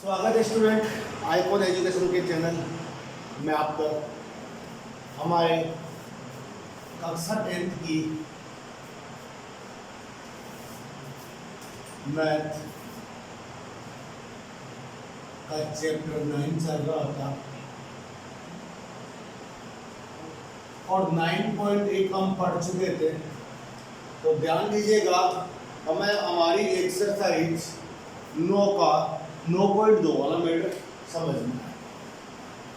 स्वागत है student icon education के चैनल में आपका। हमारे कक्षा 10th की मैथ का चैप्टर 9 चल रहा था और 9.1 हम पढ़ चुके थे। तो ध्यान दीजिएगा, हमें हमारी एक्सरसाइज 9.2 वाला मैटर समझना है।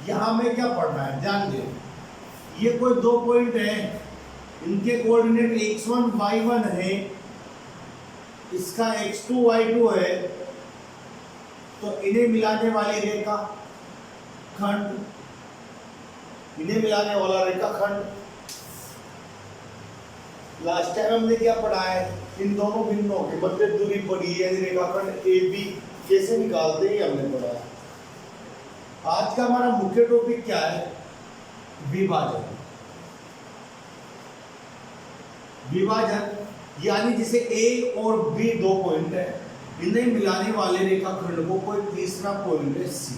यहाँ में क्या पढ़ना है ध्यान दें। ये कोई दो पॉइंट है, इनके कोऑर्डिनेट x1 y1 है, इसका x2 y2 है। तो इन्हें मिलाने वाली रेखा खंड, इन्हें मिलाने वाला रेखा खंड। लास्ट टाइम हमने क्या पढ़ा है, इन दोनों बिंदुओं के मध्य दूरी पड़ी है, रेखाखंड ए बी कैसे निकालते हैं हमने पढ़ा है। आज का हमारा मुख्य टॉपिक क्या है, विभाजन। विभाजन यानी जिसे ए और बी दो पॉइंट है, इन्हें मिलाने वाले रेखाखंड को कोई तीसरा पॉइंट है सी।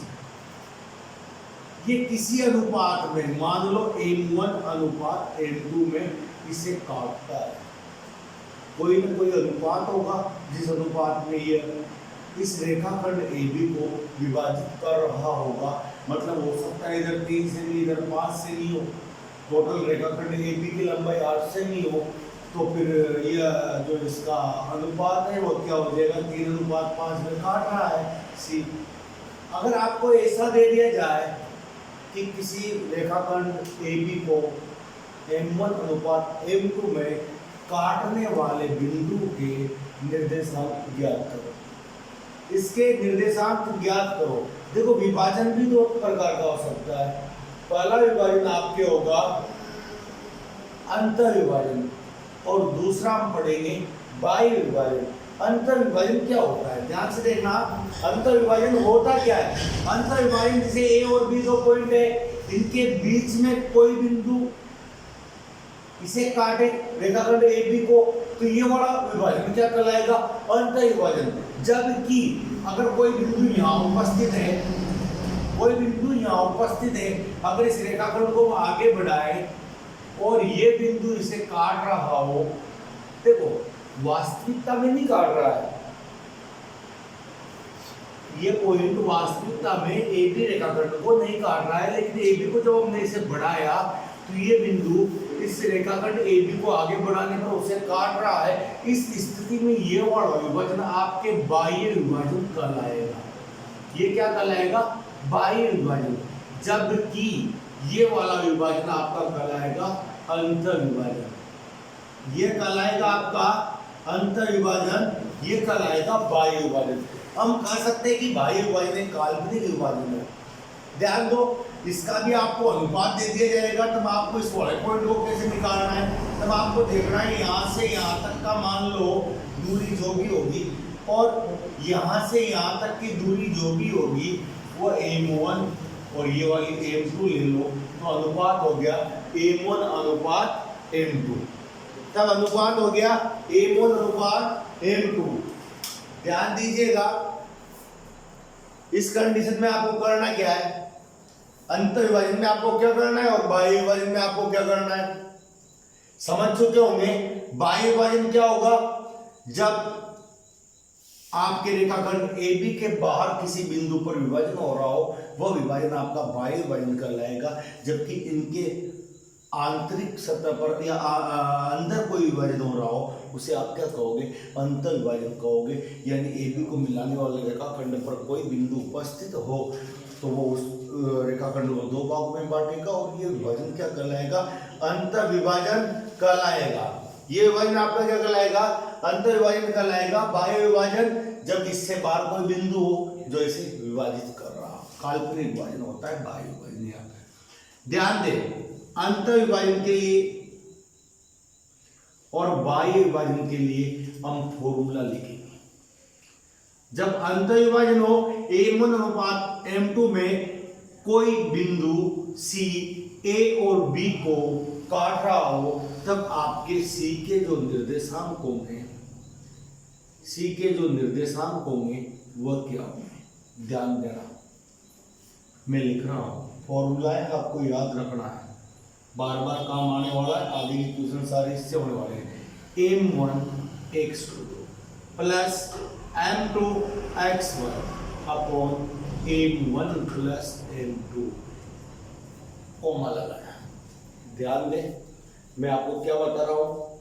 ये किसी अनुपात में, मान लो m1 अनुपात m2 में इसे काटता है। कोई न कोई अनुपात होगा जिस अनुपात में ये इस रेखाखंड AB को विभाजित कर रहा होगा। मतलब हो सकता है इधर 3 से नहीं, इधर 5 से नहीं हो, टोटल रेखाखंड AB की लंबाई 8 से नहीं हो, तो फिर यह जो इसका अनुपात है वो क्या हो जाएगा, 3:5 में काट रहा है C। अगर आपको ऐसा दे दिया जाए कि किसी रेखाखंड AB को m1 अनुपात m2 में काटने वाले बिंदु के निर्देशांक ज्ञात करो, इसके निर्देशांक ज्ञात करो। देखो विभाजन भी दो प्रकार का हो सकता है। पहला विभाजन आपके होगा अंतर विभाजन और दूसरा हम पढ़ेंगे बाह्य विभाजन। अंतर विभाजन क्या होता है, ध्यान से देखना। अंतर विभाजन होता क्या है, अंतर विभाजन जैसे ए और बी दो पॉइंट है, इनके बीच में कोई बिंदु इसे काटे रेखाखंड AB को, तो ये वाला विभाजन क्या कहलाएगा, अंतर विभाजन। जबकि अगर कोई बिंदु यहाँ उपस्थित है, कोई बिंदु यहाँ उपस्थित है, अगर इस रेखाखंड को आगे बढ़ाए और ये बिंदु इसे काट रहा हो, देखो वास्तविकता में नहीं काट रहा है, ये पॉइंट वास्तविकता में AB रेखाखंड को नहीं काट रहा है, लेकिन AB को जब हमने इसे बढ़ाया तो ये बिंदु इस रेखाखंड AB को आगे बढ़ाने पर उसे काट रहा है। इस स्थिति में ये वाला विभाजन आपके बाह्य विभाजन कहलाएगा। ये क्या कहलाएगा, बाह्य विभाजन। जबकि ये वाला विभाजन आपका कहलाएगा अंतर विभाजन। ये कहलाएगा आपका अंतर विभाजन, ये कहलाएगा बाह्य विभाजन। हम कह सकते हैं कि बाह्य विभाजन एक काल्पनिक विभाजन है। ध्यान दो, इसका भी आपको अनुपात दे दिया जाएगा, तब आपको इस वाले पॉइंट को कैसे निकालना है, तब आपको देखना है यहाँ से यहाँ तक का मान लो दूरी जो भी होगी, और यहाँ से यहाँ तक की दूरी जो भी होगी वो m1 और ये वाली m2 ले लो, तो अनुपात हो गया m1 अनुपात m2। तब अनुपात हो गया m1 अनुपात m2। ध्यान दीजिएगा, इस कंडीशन में आपको करना क्या है, अंतर विभाजन में आपको क्या करना है और बाह्य विभाजन में आपको क्या करना है, समझ चुके होंगे। बाह्य विभाजन क्या होगा, जब आपके रेखाखंड AB के बाहर किसी बिंदु पर विभाजन हो रहा हो, वह विभाजन आपका बाह्य विभाजन कहलाएगा। जबकि इनके आंतरिक सतह पर या अंदर कोई विभाजन हो रहा हो, उसे आप क्या कहोगे, अंतर विभाजन कहोगे। यानी AB को मिलाने वाले रेखाखंड पर कोई बिंदु उपस्थित हो तो वो उस रेखाखंड को दो भागों में बांटेगा और ये विभाजन क्या कहलाएगा, अंतर विभाजन कहलाएगा। ये विभाजन आपका क्या कहलाएगा, अंतर विभाजन कहलाएगा। बाह्य विभाजन जब इससे बाहर कोई बिंदु हो जो इसे विभाजित कर रहा हो, काल्पनिक विभाजन होता है बाह्य विभाजन। ध्यान दें, अंतर विभाजन के लिए और बाह्य विभाजन के लिए हम फॉर्मूला लिखेंगे। जब अंतर विभाजन हो m1 अनुपात m2 में कोई बिंदु C A और B को काट रहा हो, तब आपके C के जो निर्देशांक होंगे, वह क्या होंगे, ध्यान देना, मैं लिख रहा हूँ, फॉर्मूला है, आपको याद रखना है, बार बार काम आने वाला है, आगे की क्वेश्चन सारे इससे होने वाले हैं। m1 x2 plus m2 x1 upon m1 plus m2 coma लगाना। ध्यान दें, मैं आपको क्या बता रहा हूँ,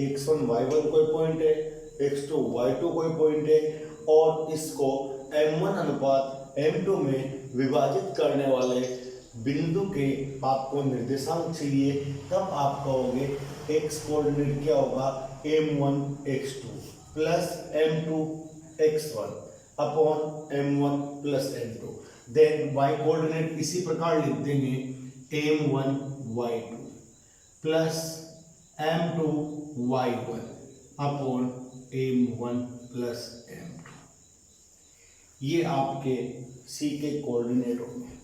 x1 y1 कोई पॉइंट है, x2 y2 कोई पॉइंट है, और इसको m1 अनुपात m2 में विभाजित करने वाले बिंदु के आपको निर्देशांक चाहिए, तब आप कहोगे x कोऑर्डिनेट क्या होगा, m1 x2 plus m2 x1 upon m1 plus m2। Then y coordinate इसी प्रकार लिख देंगे, m1 y2 plus m2 y1 upon m1 plus m2। ये आपके C के कोऑर्डिनेट होंगे।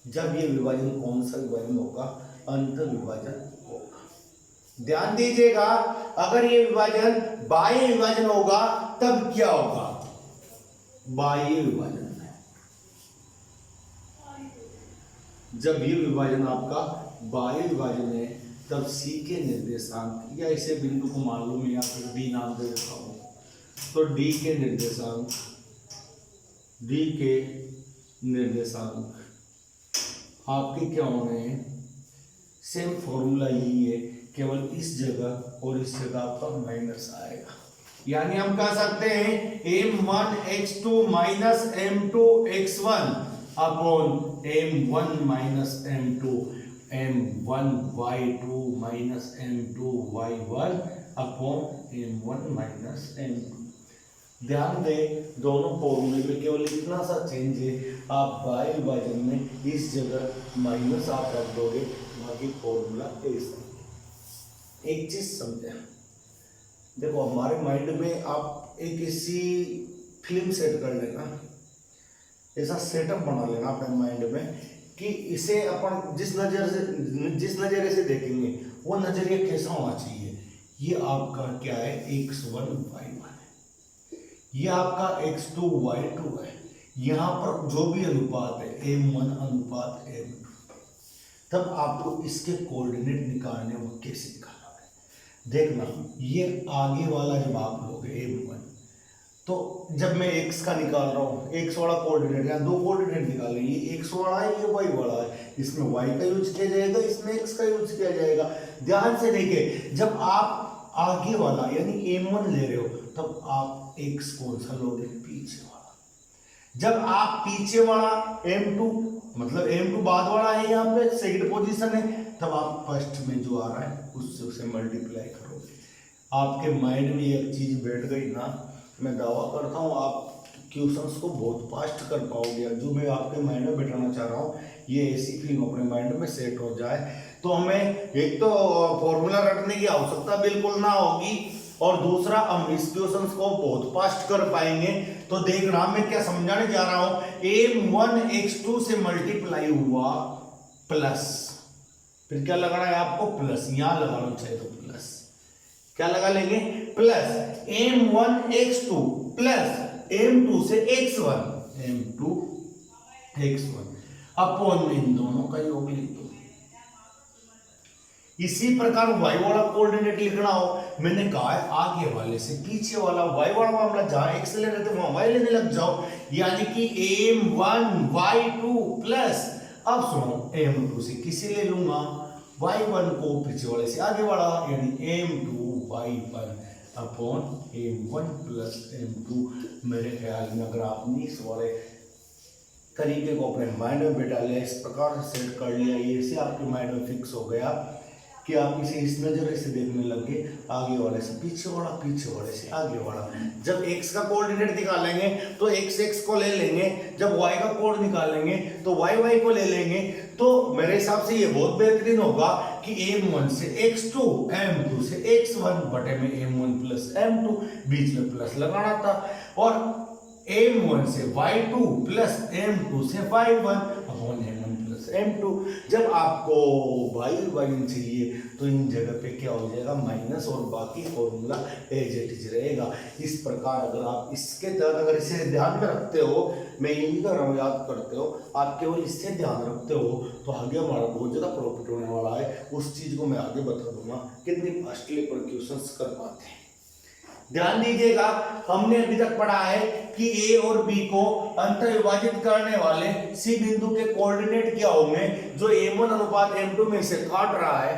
जब ये विभाजन कौन सा विभाजन होगा, अंत विभाजन होगा। ध्यान दीजिएगा, अगर ये विभाजन बाह्य विभाजन होगा तब क्या होगा, बाह्य विभाजन है। जब ये विभाजन आपका बाह्य विभाजन है तब C के निर्देशांक, या इसे बिंदु को मालूम है या फिर D नाम दे देता हूं, तो D के निर्देशांक आपके क्या होने हैं, सेम फॉर्मूला यही है, केवल इस जगह और इस जगह आपका माइनस आएगा। यानी हम कह सकते हैं m1 x2 minus m2 x1 upon m1 minus m2, m1 y2 minus m2 y1 upon m1 minus m2। ध्यान दें, दोनों फॉर्मूले में केवल इतना सा चेंज है, आप बाह्य विभाजन में इस जगह माइनस आप रख दोगे, बाकी फॉर्मूला ऐसा। एक चीज समझे, देखो हमारे माइंड में आप एक ऐसी फिल्म सेट कर लेना, ऐसा सेटअप बना लेना अपने माइंड में कि इसे अपन जिस नजरिए से देखेंगे वो नजरिया कैसा होना चाहिए। ये आपका क्या है, x1 y1 है, ये आपका x2 y2 है, यहाँ पर जो भी अनुपात है m1 अनुपात m2, तब आपको इसके कोऑर्डिनेट निकालने वो कैसे निकालोगे। देखना, ये आगे वाला जब आप लोगे m1, तो जब मैं x का निकाल रहा हूँ, x वाला कोऑर्डिनेट, यहाँ दो कोऑर्डिनेट निकाल रहे हैं, ये x वाला है, ये y वाला है, इसमें y का यूज किया जाएगा, इसमें x का यूज किया जाएगा। ध्यान से देखिए, जब आप आगे वाला यानी m1 ले रहे हो तब आप x कौन सा लोगे, पीछे वाला। जब आप पीछे वाला m2 मतलब m2 बाद वाला है, यहाँ पे सेकंड पोजीशन है, तब आप फर्स्ट में जो आ रहा है उससे उसे मल्टीप्लाई करोगे। आपके माइंड में एक चीज बैठ गई ना, मैं दावा करता हूँ आप क्वेश्चंस को बहुत फास्ट कर पाओगे। जो मैं आपके माइंड में बैठाना चाह रहा हूँ, ये ऐसी फीलिंग अपने माइंड में सेट हो जाए तो हमें एक तो फॉर्मूला रटने की आवश्यकता बिल्कुल ना होगी, और दूसरा हम इस क्वेश्चन को बहुत फास्ट कर पाएंगे। तो देखना, मैं क्या समझाने जा रहा हूं, m1 x2 से मल्टीप्लाई हुआ प्लस, फिर क्या लगाना है आपको, प्लस, यहां लगाना चाहिए तो प्लस, क्या लगा लेंगे, plus m1 x2 plus m2 से x1, m2 x1 अपॉन में इन दोनों का योग लिख दो। इसी प्रकार y वाला कोऑर्डिनेट लिखना हो, मैंने कहा है आगे वाले से पीछे वाला y वाला मामला, जहां x ले रहे थे वहां y लेने लग जाओ, यानी कि m1 y2 प्लस, अब सुनो, m2 से किसी ले लूंगा, y1 को पीछे वाले से आगे वाला, यानी m2 y1 upon m1 plus m2। मेरे ख्याल में अगर आपने इस वाले तरीके को अपने माइंड में बैठा लिया, इस प्रकार से सेट कर लिया, ये से आपके माइंड में फिक्स हो गया कि आप इसे इस नजरिए से देखने लगे, आगे वाले से पीछे वाला, पीछे वाले से आगे वाला। जब x का कोऑर्डिनेट निकालेंगे तो x को ले लेंगे, जब y का कोड निकालेंगे तो y को ले लेंगे। तो मेरे हिसाब से ये बहुत बेहतरीन होगा कि m1 से x2, m2 से x1 बटे में m1 प्लस m2, बीच में प्लस लगाना था, और m1 से y2 प्लस m2 से y1 upon m1 plus m2। जब आपको वाई विभाजन चाहिए तो इन जगह पे क्या हो जाएगा माइनस, और बाकी फॉर्मूला एज इट इज रहेगा। इस प्रकार अगर आप इसके तहत अगर इसे ध्यान में रखते हो, मैं ये नहीं कर रहा हूँ याद करते हो, आप केवल इससे ध्यान रखते हो तो आगे हमारा बहुत ज़्यादा प्रॉफिट होने वाला है। उस चीज़ को मैं आगे बता दूंगा कितनी फास्टली प्रोक्यूशंस कर पाते हैं। ध्यान दीजिएगा, हमने अभी तक पढ़ा है कि ए और बी को अंतर विभाजित करने वाले सी बिंदु के कोऑर्डिनेट क्या होंगे, जो m1 अनुपात m2 में से काट रहा है,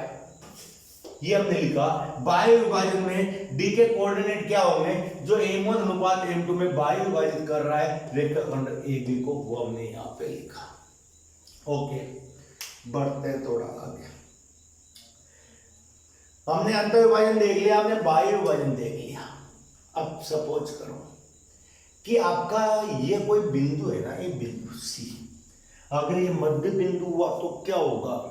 ये हमने लिखा। बाह्य विभाजन में डी के कोऑर्डिनेट क्या होंगे, जो m1 अनुपात m2 में बाह्य विभाजित कर रहा है रेखाखंड AB को, वो हमने यहाँ पे लिखा। ओके, बढ़ते हैं थोड़ा आगे। हमने अंतर विभाजन देख लिया, हमने बाह्य विभाजन देख लिया। अब सपोज करो कि आपका ये कोई बिंदु है ना, ये बिंदु सी, अगर ये मध्य बिंदु हुआ तो क्या होगा,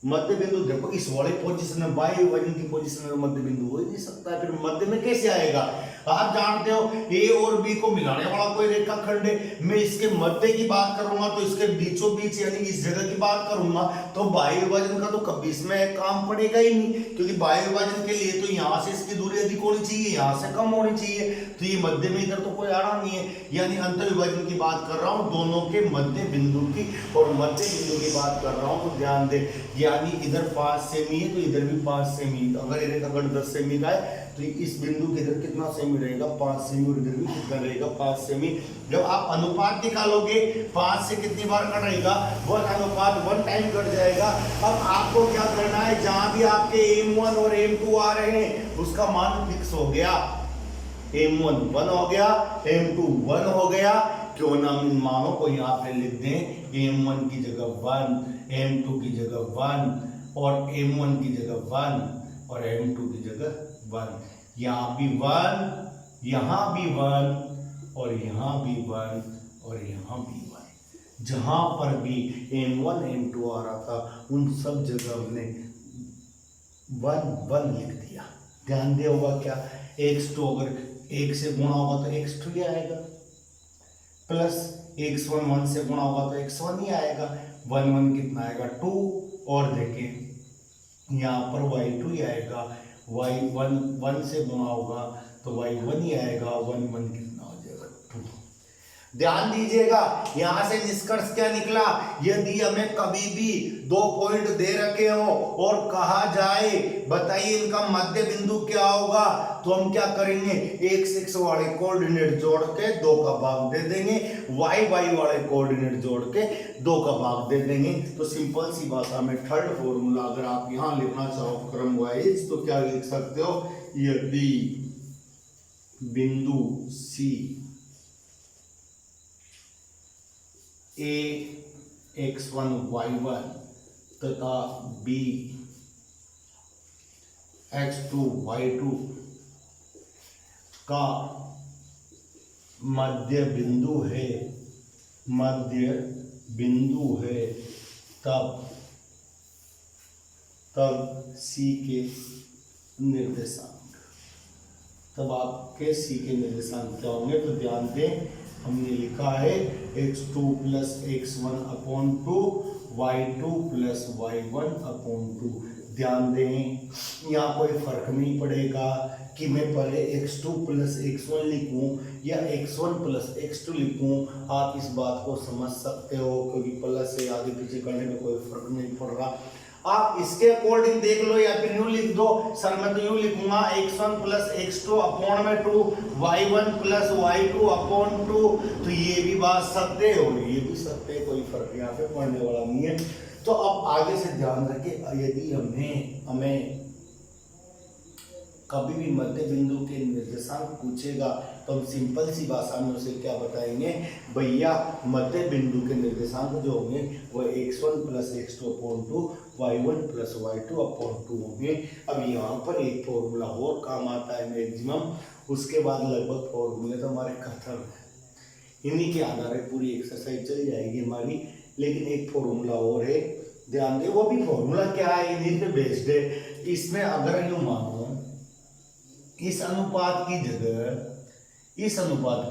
मध्य बिंदु देखो इस वाले पोजीशन में, बाह्य विभाजन की पोजीशन में मध्य बिंदु हो ही नहीं सकता है, फिर मध्य में कैसे आएगा। आप जानते हो ए और बी को मिलाने वाला कोई रेखाखंड है, मैं इसके मध्य की बात करूंगा तो इसके बीचों बीच यानी इस जगह की बात करूंगा तो बाह्य विभाजन का तो कभी इसमें काम पड़ेगा ही नहीं, क्योंकि बाह्य विभाजन के लिए तो यहाँ से इसकी दूरी अधिक होनी चाहिए, यहाँ से कम होनी चाहिए, तो ये मध्य में इधर तो कोई आना नहीं है। यानी अंतर विभाजन की बात कर रहा हूँ दोनों के मध्य बिंदु की, और मध्य बिंदु की बात कर रहा हूँ तो ध्यान दे, यानी इधर 5 सेमी है तो इधर भी 5 सेमी, अगर ये रेखाखंड 10 सेमी का है तो इस बिंदु के इधर कितना सेमी रहेगा, 5 सेमी, और इधर भी कितना रहेगा, 5 सेमी। जब आप अनुपात निकालोगे 5 से कितनी बार कटेगा, 1 अनुपात 1 टाइम कट जाएगा। अब आपको क्या करना है, जहां भी आपके m1 और m2 आ रहे हैं उसका मान फिक्स हो गया, m1 1 हो गया, m2 1 हो गया, क्यों ना हम इन मानों को यहाँ पे लिख दें, m1 की जगह 1, m2 की जगह 1, और m1 की जगह 1 और m2 की जगह 1, यहाँ भी 1, यहाँ भी 1, और यहाँ भी 1, और यहाँ भी 1। जहां पर भी m1 m2 आ रहा था उन सब जगह हमने 1 1 लिख दिया। ध्यान दिया होगा क्या, x2 अगर 1 से गुणा होगा तो x2 ही आएगा, प्लस x1 1 से गुणा होगा तो x1 ही आएगा, 1 1 कितना आएगा 2, और देखें यहाँ पर y2 ही आएगा, y1 1 से गुणा होगा तो y1 ही आएगा, 1 1 कितना हो जाएगा 2। ध्यान दीजिएगा, यहां से निष्कर्ष क्या निकला, यदि हमें कभी भी 2 पॉइंट दे रखे हो और कहा जाए बताइए इनका मध्य बिंदु क्या होगा, तो हम क्या करेंगे, x x वाले कोऑर्डिनेट जोड़ के 2 का भाग दे देंगे, y y वाले कोऑर्डिनेट जोड़ के 2 का भाग दे देंगे। तो सिंपल सी भाषा में थर्ड फॉर्मूला अगर आप यहां लिखना चाहो क्रम वाइज तो क्या लिख सकते हो, यदि बिंदु C A x1 y1 तथा B x2 y2 का मध्य बिंदु है, तब C के निर्देशांक, तब आपके C के निर्देशांक क्या होंगे, तो ध्यान दें हमने लिखा है x2 plus x1 upon 2, y2 plus y1 upon 2। ध्यान दें यहाँ कोई फर्क नहीं पड़ेगा कि मैं पहले x2 प्लस x1 लिखूं या x1 प्लस x2 लिखूं, आप इस बात को समझ सकते हो क्योंकि प्लस से आगे पीछे करने में कोई फर्क नहीं पड़ रहा। आप इसके अकॉर्डिंग देख लो या फिर यूं लिख दो, सर मैं तो यूं लिखूंगा x1 प्लस x2 अपॉन में 2, y1 प्लस y2 अपॉन 2, तो ये भी बात सकते हो ये भी सकते, कोई फर्क यहाँ पे पड़ने वाला नहीं है। तो अब आगे से ध्यान रखें, यदि हमें कभी भी मध्य बिंदु के निर्देशांक पूछेगा तो हम सिंपल सी भाषा में उसे क्या बताएंगे, भैया मध्य बिंदु के निर्देशांक जो होंगे वो x1 plus x2 upon 2, y1 plus y2 upon 2 होंगे। अब यहाँ पर एक फॉर्मूला और काम आता है मैक्सिमम, उसके बाद लगभग फॉर्मूले तो हमारे खत्म है, इन्हीं के आधार पर पूरी एक्सरसाइज चल जाएगी हमारी। लेकिन एक फॉर्मूला और है, ध्यान दे, वो भी फॉर्मूला क्या है, इन्हीं पे बेस्ड है। इसमें अगर यूँ मानो इस अनुपात की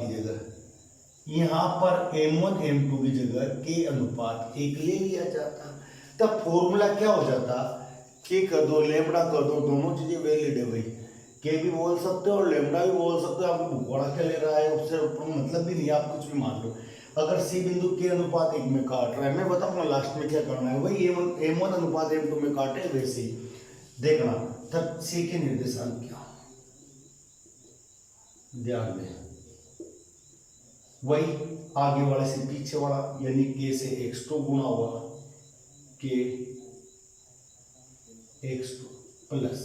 जगह यहाँ पर m1 m2 की जगह k अनुपात 1 ले लिया जाता, तब फॉर्मूला क्या हो जाता, k कर दो लेमड़ा कर दो, दोनों चीजें वैलिड है भाई, k भी बोल सकते हो और लेमड़ा भी बोल सकते हो, आपको भुगोड़ा क्या ले रहा है उससे मतलब भी नहीं, आप कुछ भी मान लो। अगर c बिंदु k अनुपात 1 में काट रहा है, मैं बताऊंगा लास्ट में क्या करना है, वही m1 अनुपात m2 में काटे वैसे ही देखना, तब c के निर्देशांक क्या, ध्यान दें वही आगे वाले से पीछे वाला, यानी k से x2 गुणा हुआ k x2 प्लस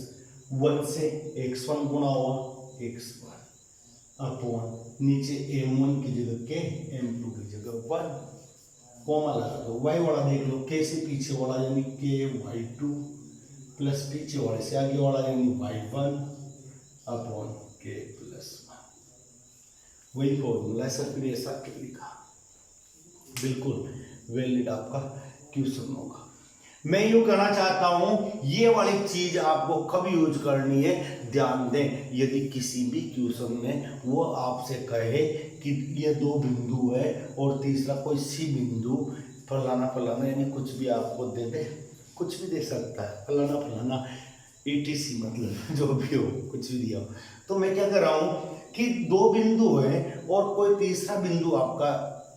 1 से x1 गुणा हुआ x1 अपॉन नीचे m1 की जगह k m2 की जगह 1 कॉमा लगा दो, y वाला देख लो, k से पीछे वाला यानी k y2 प्लस पीछे वाले से आगे वाला यानी y1 अपॉन k प्लस 1, वही फॉर्मूला है सर, फिर ऐसा क्यों लिखा, बिल्कुल वैलिड आपका क्वेश्चन होगा। मैं यूं कहना चाहता हूं ये वाली चीज आपको कब यूज करनी है, ध्यान दें, यदि किसी भी क्वेश्चन में वो आपसे कहे कि ये दो बिंदु है और तीसरा कोई सी बिंदु फलाना फलाना, यानी कुछ भी आपको दे दे, कुछ भी दे सकता है, फलाना फलाना ETC, मतलब जो भी हो कुछ भी दिया हो, तो मैं क्या कर रहा हूं कि दो बिंदु है और कोई तीसरा बिंदु आपका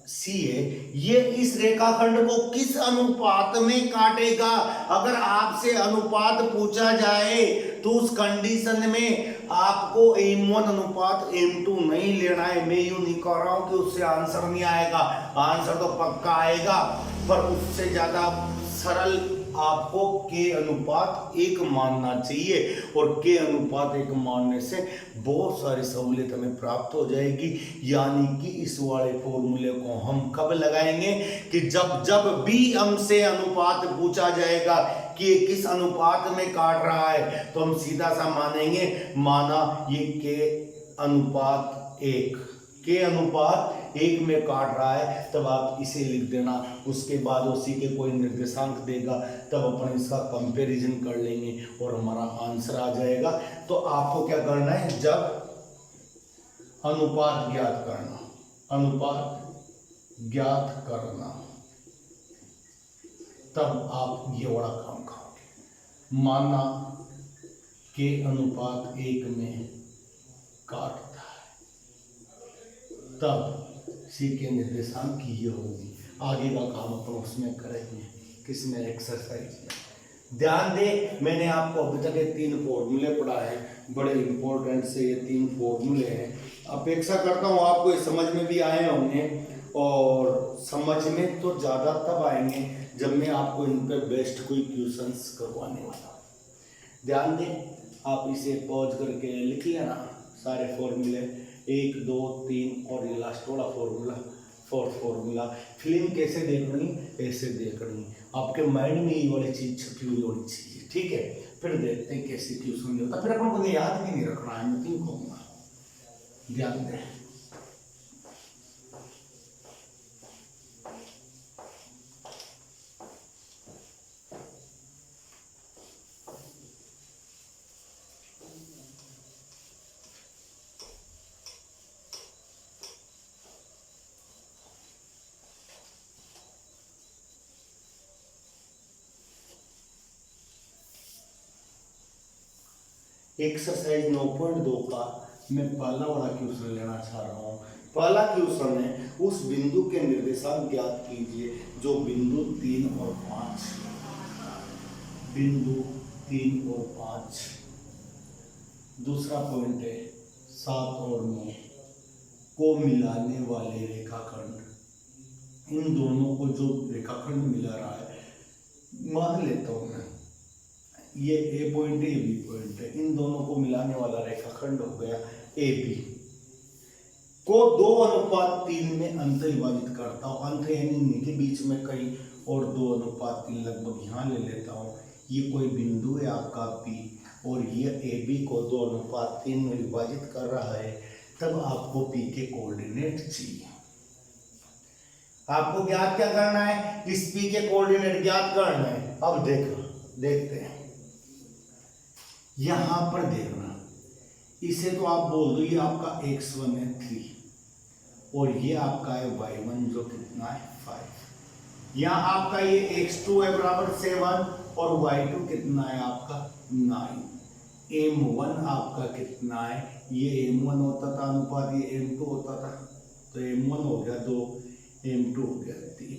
C है, ये इस रेखाखंड को किस अनुपात में काटेगा, अगर आपसे अनुपात पूछा जाए तो उस कंडीशन में आपको m1 अनुपात m2 नहीं लेना है। मैं यूं नहीं कह रहा हूं कि उससे आंसर नहीं आएगा, आंसर तो पक्का आएगा, पर उससे ज्यादा सरल आपको k अनुपात 1 मानना चाहिए, और k अनुपात 1 मानने से बहुत सारी सहूलियत हमें प्राप्त हो जाएगी। यानी कि इस वाले फॉर्मूले को हम कब लगाएंगे कि जब जब भी हमसे अनुपात पूछा जाएगा कि ये किस अनुपात में काट रहा है, तो हम सीधा सा मानेंगे, माना ये k अनुपात 1, k अनुपात 1 में काट रहा है, तब आप इसे लिख देना, उसके बाद उसी के कोई निर्देशांक देगा, तब अपन इसका कंपैरिजन कर लेंगे और हमारा आंसर आ जाएगा। तो आपको क्या करना है, जब अनुपात ज्ञात करना, अनुपात ज्ञात करना, तब आप ये वाला काम करोगे, माना के अनुपात 1 में काटता है, तब सी के निर्देशांक ये होगी। आगे का काम अपन उसमें करेंगे, किसमें, एक्सरसाइज में। ध्यान दे, मैंने आपको अभी तक ये 3 फॉर्मूले पढ़ाए, बड़े इंपॉर्टेंट से ये 3 फॉर्मूले हैं। अपेक्षा करता हूँ आपको ये समझ में भी आए होंगे, और समझ में तो ज़्यादा तब आएंगे जब मैं आपको इन पर बेस्ट कोई क्वेश्चंस करवाने वाला हूँ। ध्यान दें, आप इसे पॉज करके लिख लेना सारे फॉर्मूले, 1 2 3 और ये लास्ट वाला फॉर्मूला, 4th फॉर्मूला। फिल्म कैसे देखनी, ऐसे देखनी, आपके माइंड में ये वाली चीज छपी हुई होनी चाहिए, ठीक है। फिर देखते हैं कैसे क्वेश्चन होता, फिर अपन को याद भी नहीं रखना है, मैं क्यों कहूँगा, ध्यान दें। एक्सरसाइज 9.2 का मैं पहला वाला क्वेश्चन लेना चाह रहा हूँ। पहला क्वेश्चन है, उस बिंदु के निर्देशांक ज्ञात कीजिए जो बिंदु 3 और 5, बिंदु 3 और 5। दूसरा पॉइंट है 7 और 9 को मिलाने वाले रेखाखंड, इन दोनों को जो रेखाखंड मिला रहा है, मान लेता हूँ मैं ये ए पॉइंट है, ये बी पॉइंट है, इन दोनों को मिलाने वाला रेखाखंड हो गया ए बी, को 2:3 में अंत विभाजित करता हूँ। अंत यानी इनके बीच में कहीं, और 2:3 लगभग यहाँ ले लेता हूँ। ये कोई बिंदु है आपका पी, और ये ए बी को 2:3 में विभाजित कर रहा है, तब आपको पी के कोऑर्डिनेट चाहिए। आपको ज्ञात क्या करना है, इस पी के कोऑर्डिनेट ज्ञात करना है। अब देखते हैं, यहां पर देखना, इसे तो आप बोल दो ये आपका x1 है 3, और ये आपका है y1 जो कितना है 5। यहाँ आपका ये x2 है बराबर 7 और y2 कितना है आपका 9। m1 आपका कितना है, ये m1 होता था अनुपात ये m2 होता था, तो m1 हो गया 2, m2 हो गया 3।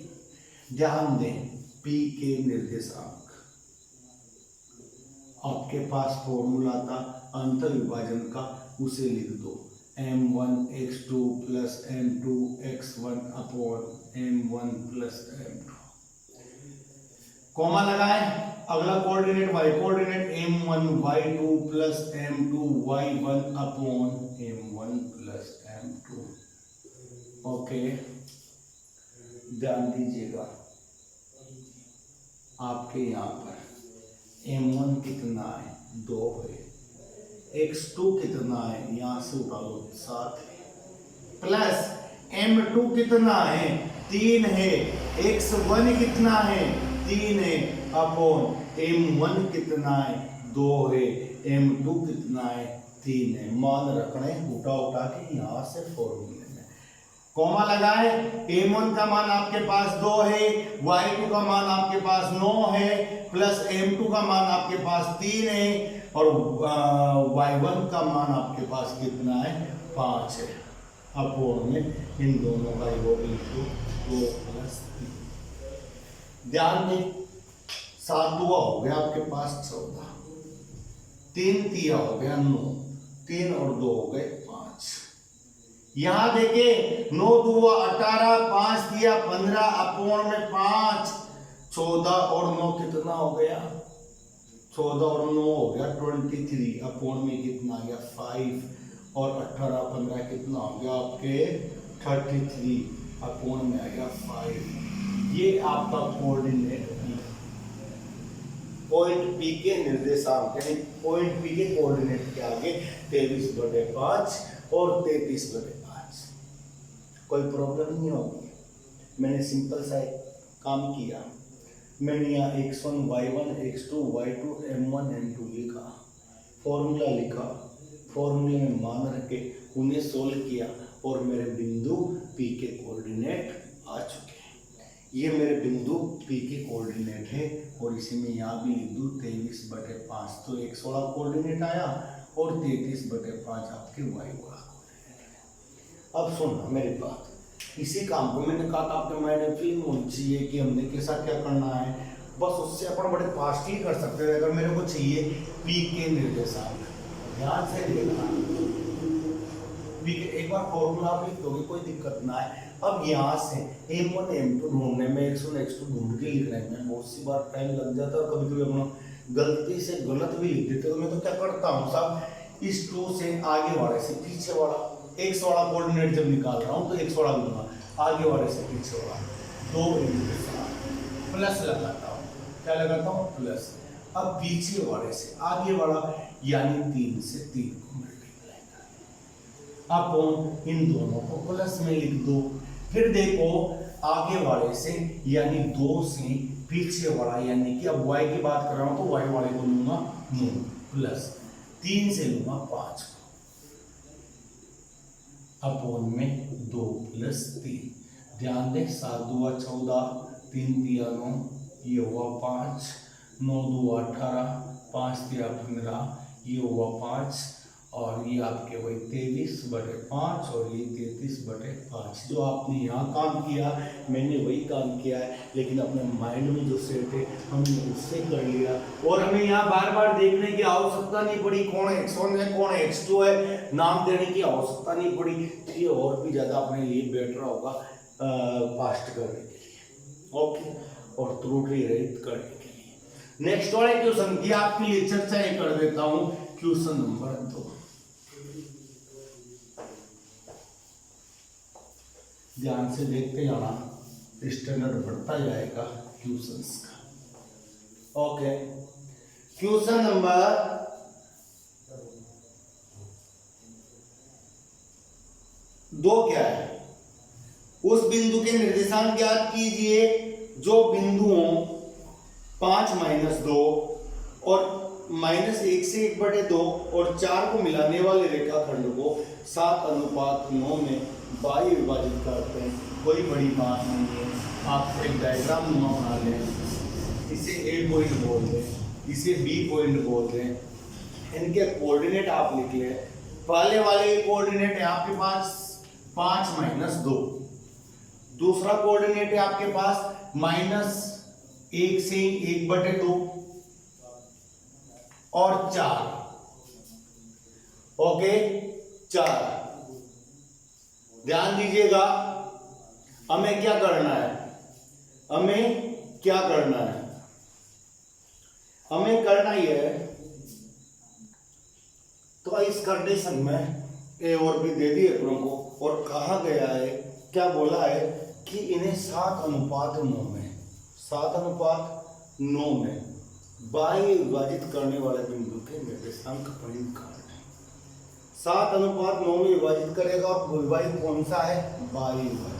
ध्यान दें p के निर्देशांक आपके पास फॉर्मूला था अंतर विभाजन का, उसे लिख दो m1 x2 plus m2 x1 upon m1 plus m2। Comma लगाए, अगला coordinate y coordinate m1 y2 plus m2 y1 upon m1 plus m2। Okay, ध्यान दीजिएगा आपके यहाँ पर m1 कितना है 2 है, x2 कितना है यहाँ से उठा लो 7 है, प्लस m2 कितना है 3 है, x1 कितना है 3 है, अपॉन m1 कितना है 2 है, m2 कितना है 3 है। मान रखने उठा उठा के यहाँ से फॉर्मूले में कॉमा लगाए, m1 का मान आपके पास 2 है, y2 का मान आपके पास 9 है, प्लस m2 का मान आपके पास 3 है और y1 का मान आपके पास कितना है 5 है। अपॉन में इन दोनों का योग लिखो 2 प्लस 3। ध्यान दें 7 दुआ हो गया आपके पास 14, 3 तिया हो गया 9, 3 और 2 हो गए 5। यहां देखे 9 दुआ 18, 5 तिया 15, अपॉन में 5, 14 और 9 कितना हो गया 14 और 9 हो गया 23, अपॉन में कितना आ गया 5 और 18 15 कितना हो गया आपके 33, अपॉन में आ गया 5। ये आपका कोऑर्डिनेट पॉइंट P के निर्देशांक यानी पॉइंट P के कोऑर्डिनेट के आगे 23/5 और 33/5। कोई प्रॉब्लम नहीं होगी। मैंने सिंपल सा काम किया, मैंने यहाँ x1 y1 x2 y2 m1 m2 लिखा, फॉर्मूला लिखा, फॉर्मूले में मान रखे उन्हें सोल्व किया और मेरे बिंदु P के कोऑर्डिनेट आ चुके हैं। ये मेरे बिंदु P के कोऑर्डिनेट है और इसी में यहाँ भी लिख दूँ 23/5, तो x वाला कोऑर्डिनेट आया और 33/5 आपके y वाला कोऑर्डिनेट। अब सुनना मेरी बात, इसी काम को मैंने कहा था आपके माइंड में फीलिंग होनी चाहिए कि हमने कैसा क्या करना है, बस उससे अपन बड़े फास्टली कर सकते हैं। अगर मेरे को चाहिए P के निर्देशांक, ध्यान से देखना, P के एक बार फॉर्मूला आप लिख दोगे कोई दिक्कत ना है। अब यहाँ से m1 m2 ढूंढने में x1 x2 ढूंढ के लिखने में बहुत सी बार टाइम लग जाता है और कभी कभी अपना गलती से गलत भी लिख देते, तो मैं तो क्या करता हूँ साहब, इस 2 से आगे वाले से पीछे वाला x वाला कोऑर्डिनेट जब निकाल रहा हूँ तो x वाला लूंगा, आगे वाले से पीछे वाला 2 प्लस लगाता हूँ, क्या लगाता हूँ प्लस। अब पीछे वाले से आगे वाला यानी 3 से 3 को मल्टीप्लाई कर, अपॉन इन दोनों को प्लस में लिख दो। फिर देखो आगे वाले से यानी 2 से पीछे वाला, यानी कि अब y की बात कर रहा हूं तो y वाले को लूंगा मूल प्लस 3 से लूंगा 5 को, अपॉन में 2 प्लस 3। ध्यान दें 7 दुआ 14, 3 तिया 9, ये हुआ 5, 9 दुआ 18, 5 तिया 15, ये हुआ 5 और ये आपके वही 23/5 और ये 33/5। जो आपने यहाँ काम किया मैंने वही काम किया है, लेकिन अपने माइंड में जो सेट है हमने उससे कर लिया और हमें यहाँ बार बार देखने की आवश्यकता नहीं पड़ी कौन x1 है कौन x2 है, नाम देने की आवश्यकता नहीं पड़ी। ये और भी ज़्यादा अपने लिए बेटर होगा फास्ट करने के लिए, ओके, और त्रुटि रहित करने के लिए। नेक्स्ट वाले क्वेश्चन की आपके लिए चर्चा कर देता हूँ, क्वेश्चन नंबर 2। ध्यान से देखते जाना, स्टैंडर्ड बढ़ता जाएगा क्वेश्चंस का। ओके, क्वेश्चन नंबर 2 क्या है, उस बिंदु के निर्देशांक ज्ञात कीजिए जो बिंदुओं 5 - 2 और -1 से 1/2 और 4 को मिलाने वाले रेखाखंड को 7:9 में बाई विभाजित करते हैं, कोई बड़ी बात नहीं है। आप एक डायग्राम नुमा बना लें, इसे ए पॉइंट बोल दें, इसे बी पॉइंट बोल दें, इनके कोऑर्डिनेट आप लिख लें। पहले वाले कोऑर्डिनेट है आपके पास 5 - 2, दूसरा कोऑर्डिनेट है आपके पास -1 से 1/2 और 4। ओके 4। ध्यान दीजिएगा, हमें क्या करना है, हमें क्या करना है, हमें करना ही है। तो इस कंडीशन में ए और बी दे दिए अपनों को, और कहा गया है, क्या बोला है कि इन्हें 7:9 में 7:9 में बाह्य विभाजित करने वाले बिंदु के निर्देशांक परिणत करना है। 7:9 में विभाजित करेगा, और विभाजित कौन सा है, बाह्य विभाजित।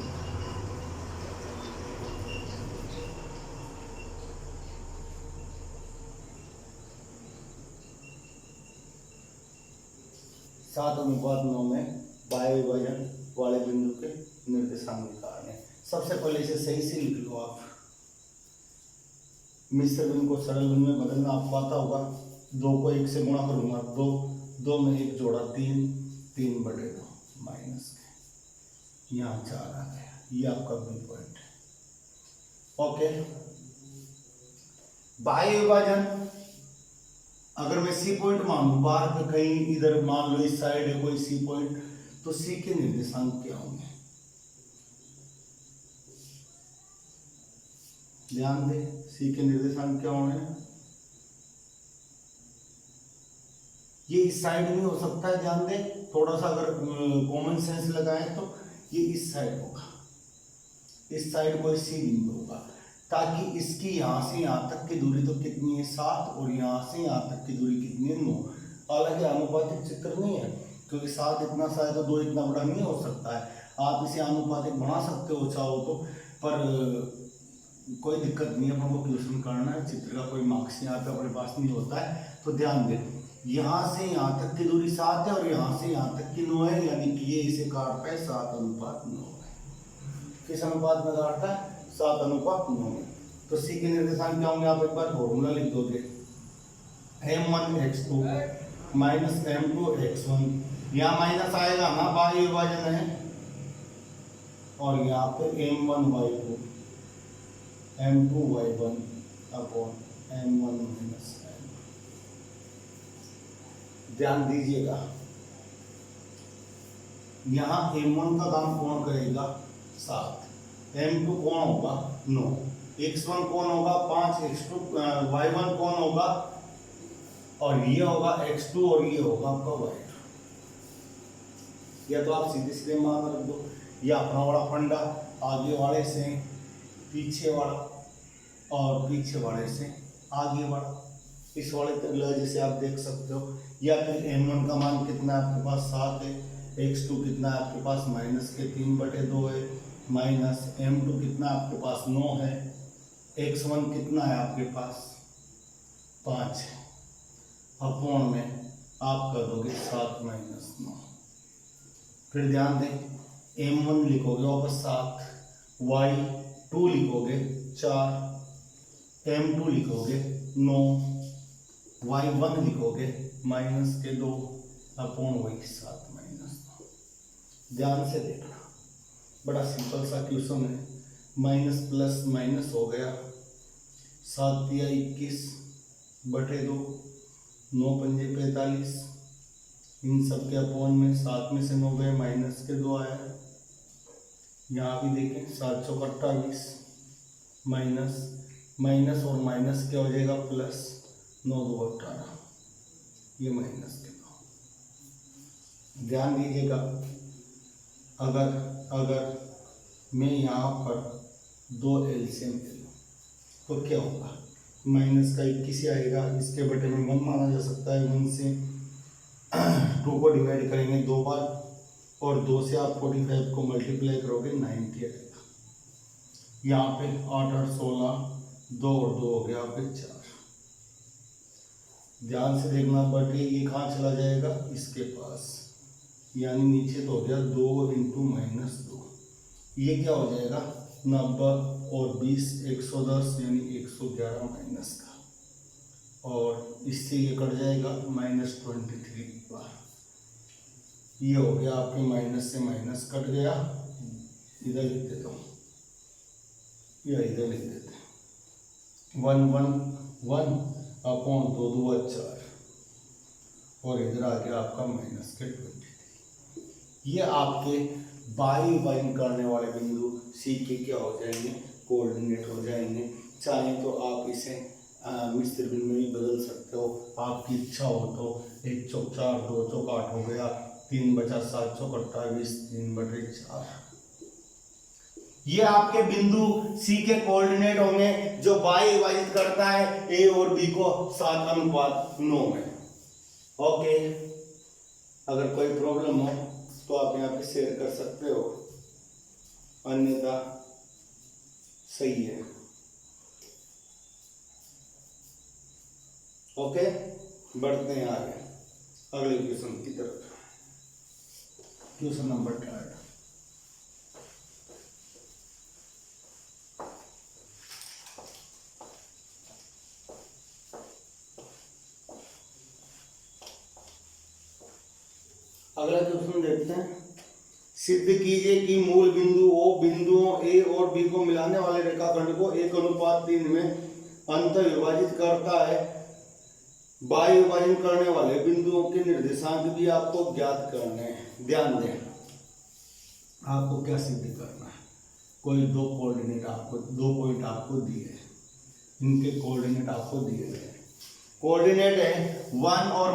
सात 7:9 में बाह्य विभाजन वाले बिंदु के निर्देशांक निकालने। सबसे पहले इसे सही से लिख लो आप। मिश्र बिंदु को सरल बिंदु में बदलना आपको आता होगा। 2 को 1 से गुणा करूंगा, 2 में 1 जोड़ा 3, 3/2 माइनस के, यहाँ 4 आ गया। ये आपका बी पॉइंट है। ओके, बाह्य विभाजन अगर मैं सी पॉइंट मानूं, बाहर पे कहीं इधर मान लो इस साइड है कोई सी पॉइंट, तो सी के निर्देशांक क्या होंगे, ध्यान दें। सी के निर्देशांक क्या होंगे, ये इस साइड में हो सकता है, ध्यान दें। थोड़ा सा अगर कॉमन सेंस लगाएं तो ये इस साइड होगा, इस साइड कोई सी बिंदु होगा, ताकि इसकी यहाँ से यहाँ तक की दूरी तो कितनी है, 7, और यहाँ से यहाँ तक की दूरी कितनी है, 9। हालांकि आनुपातिक चित्र नहीं है, क्योंकि 7 इतना सा है तो 2 इतना बड़ा नहीं हो सकता है। आप इसे आनुपातिक बना सकते हो चाहो तो, पर कोई दिक्कत नहीं है। हमको क्वेश्चन करना है, चित्र का कोई मार्क्स यहाँ पे अपने पास नहीं होता है। तो ध्यान दें, यहाँ से यहाँ तक की दूरी 7 है, और यहाँ से यहाँ तक की 9 है, यानी कि ये इसे काटता है 7:9 है। किस अनुपात में काटता है, 7:9 में। तो सी के निर्देशांक क्या होंगे, आप एक बार फॉर्मूला लिख दोगे, m1x2 -m2x1, यहाँ माइनस आएगा ना, बाह्य विभाजन है, और यहाँ पे m1y2 m2y1 upon m1 - m। ध्यान दीजिएगा, यहाँ m1 का काम कौन करेगा, 7, m2 कौन होगा, 9, x1 कौन होगा, 5, x2 y1 कौन होगा, और ये होगा x2, और ये होगा आपका y2। या तो आप सीधे सीधे मान रख दो, या अपना वाला फंडा, आगे वाले से पीछे वाला, और पीछे वाले से आगे वाला, इस वाले तरह जैसे आप देख सकते हो। या फिर m1 का मान कितना है आपके पास, 7 है, x2 कितना है आपके पास, -3/2 है, माइनस m2 कितना आपके पास, 9 है, x1 कितना है आपके पास, 5 है, अपॉन में आप कर दोगे 7 - 9। फिर ध्यान दें, m1 लिखोगे वापस 7, y2 लिखोगे 4, m2 लिखोगे 9, y1 लिखोगे -2 अपॉन वही 7 - 9। ध्यान से देखना, बड़ा सिंपल सा क्वेश्चन है। माइनस प्लस माइनस हो गया, 7 × 21/2, 9 × 5 = 45, इन सब के अपॉन में 7 में से 9 गए, -2 आया। यहाँ भी देखें 7 × 4 = 28, माइनस माइनस और माइनस क्या हो जाएगा, प्लस, 9 × 2 = 18, ये माइनस के 9। ध्यान दीजिएगा, अगर मैं यहाँ पर 2 एलसीएम ले लूँ तो क्या होगा, माइनस का 21 ही आएगा, इसके बटे में 1 माना जा सकता है। 1 से 2 को डिवाइड करेंगे 2 बार, और 2 से आप 45 को मल्टीप्लाई करोगे 90 आएगा। यहाँ पे 8 और 16, 2 और 2 हो गया आपके 4। ध्यान से देखना, बटे ये कहाँ चला जाएगा, इसके पास, यानी नीचे तो हो गया 2 इंटू -2, ये क्या हो जाएगा 90 और 20 110 यानी 111 माइनस का, और इससे ये कट जाएगा -23 बार। ये हो गया आपके माइनस से माइनस कट गया, इधर लिख देता हूँ या इधर लिख देते हैं 1 1 1 अपॉन 2 2 4, और इधर आ गया आपका माइनस के 23। ये आपके बाई विभाजन करने वाले बिंदु सी के क्या हो जाएंगे, कोऑर्डिनेट हो जाएंगे। चाहे तो आप इसे मिस्र बिंदु में भी बदल सकते हो, आपकी इच्छा हो तो 1 चौक 4 2 चौक 8 हो गया, 3 बचा 7 चौक 28 3/4। ये आपके बिंदु सी के कोऑर्डिनेट होंगे जो बाई विभाजित करता है ए और बी को 7:9 में। ओके, अगर कोई प्रॉब्लम हो तो आप यहाँ पे शेयर कर सकते हो, अन्यथा सही है। ओके, बढ़ते हैं आगे अगले क्वेश्चन की तरफ। Question number 3। अगला क्वेश्चन देखते हैं। सिद्ध कीजिए कि मूल बिंदु ओ बिंदुओं ए और बी को मिलाने वाले रेखाखंड को 1:3 में अंत विभाजित करता है। बाई विभाजन करने वाले बिंदुओं के निर्देशांक भी आपको ज्ञात करने हैं। ध्यान दें, आपको क्या सिद्ध करना है। कोई दो कोऑर्डिनेट आपको, 2 पॉइंट आपको दिए हैं, इनके कोऑर्डिनेट आपको दिए गए। कोऑर्डिनेट है 1 और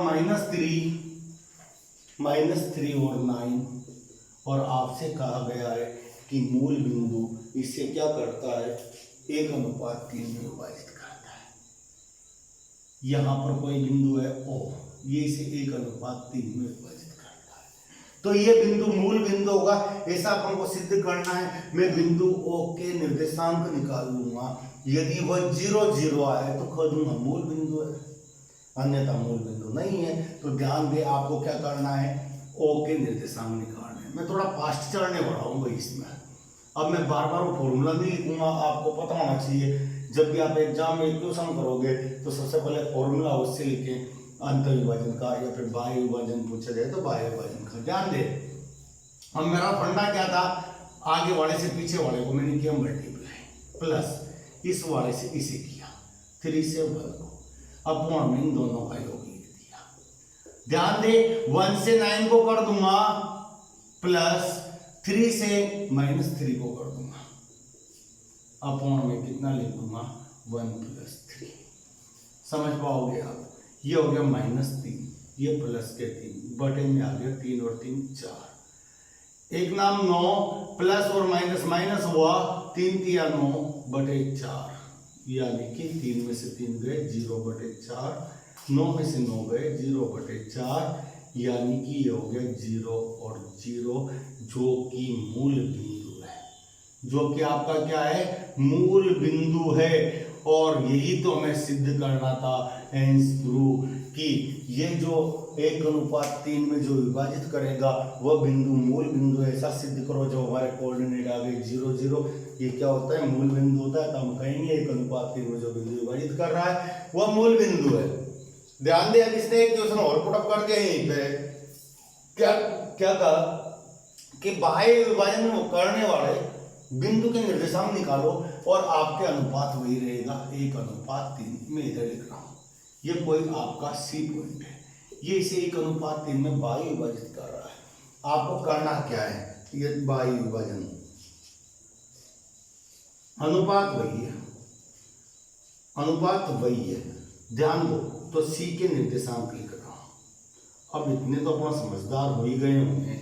-3 और 9, और आपसे कहा गया है कि मूल बिंदु इससे क्या करता है, 1:3 में विभाजित करता है। यहाँ पर कोई बिंदु है O, ये इसे 1:3 में विभाजित करता है, तो ये बिंदु मूल बिंदु होगा। ऐसा अपन को सिद्ध करना है। मैं बिंदु O के निर्देशांक निकाल लूंगा, यदि वह 0 0 आए तो कह दूंगा मूल बिंदु है, अन्यथा मूल बिंदु नहीं है। तो ध्यान दे, आपको क्या करना है, O के निर्देशांक निकालने हैं। मैं थोड़ा फास्ट चलने वाला हूँ इसमें। अब मैं बार बार वो फॉर्मूला नहीं लिखूंगा, आपको पता होना चाहिए। जब भी आप एग्जाम में क्वेश्चन करोगे तो सबसे पहले फॉर्मूला उससे लिखें, अंत विभाजन का, या फिर बाह्य विभाजन पूछा जाए तो बाह्य विभाजन का। ध्यान दे, अब मेरा फंडा क्या था, आगे वाले से पीछे वाले को मैंने किया मल्टीप्लाई, प्लस इस वाले से इसे किया, 3 से 1 को अपॉन में इन दोनों का योग लिख दिया। ध्यान दे, 1 से 9 को कर दूंगा, प्लस 3 से -3 को कर दूंगा, अपॉन में कितना लिख दूंगा 1 + 3। समझ पाओगे आप। ये हो गया -3, ये प्लस के 3 बटे में आ गया 3 और 3 4। एक नाम 9 प्लस और माइनस माइनस हुआ, 3 × 9 बटे 4, यानी कि 3 में से 3 गए 0/4, 9 में से 9 गए 0/4, यानी कि ये हो गया 0 और 0, जो कि मूल बिंदु है, जो कि आपका क्या है, मूल बिंदु है। और यही तो हमें सिद्ध करना था, हेंस प्रूव, कि ये जो 1:3 में जो विभाजित करेगा वह बिंदु मूल बिंदु है। ऐसा सिद्ध करो जो हमारे कोऑर्डिनेट आ गए 0 0, ये क्या होता है, मूल बिंदु होता है। तो हम कहेंगे 1:3 में जो बिंदु विभाजित कर रहा है वह मूल बिंदु है। ध्यान दे, इसने एक क्वेश्चन और पुटअप कर दिया यहीं पे। क्या क्या कहा कि बाह्य विभाजन करने वाले बिंदु के निर्देशांक निकालो, और आपके अनुपात वही रहेगा 1:3 में। इधर लिख रहा हूं, ये कोई आपका सी पॉइंट है, ये इसे 1:3 में बाह्य विभाजित कर रहा है। आपको करना क्या है, ये बाह्य विभाजन, अनुपात वही है, अनुपात वही है। ध्यान दो, तो सी के निर्देशांक लिख रहा हूं। अब इतने तो अपना समझदार हो ही गए होंगे।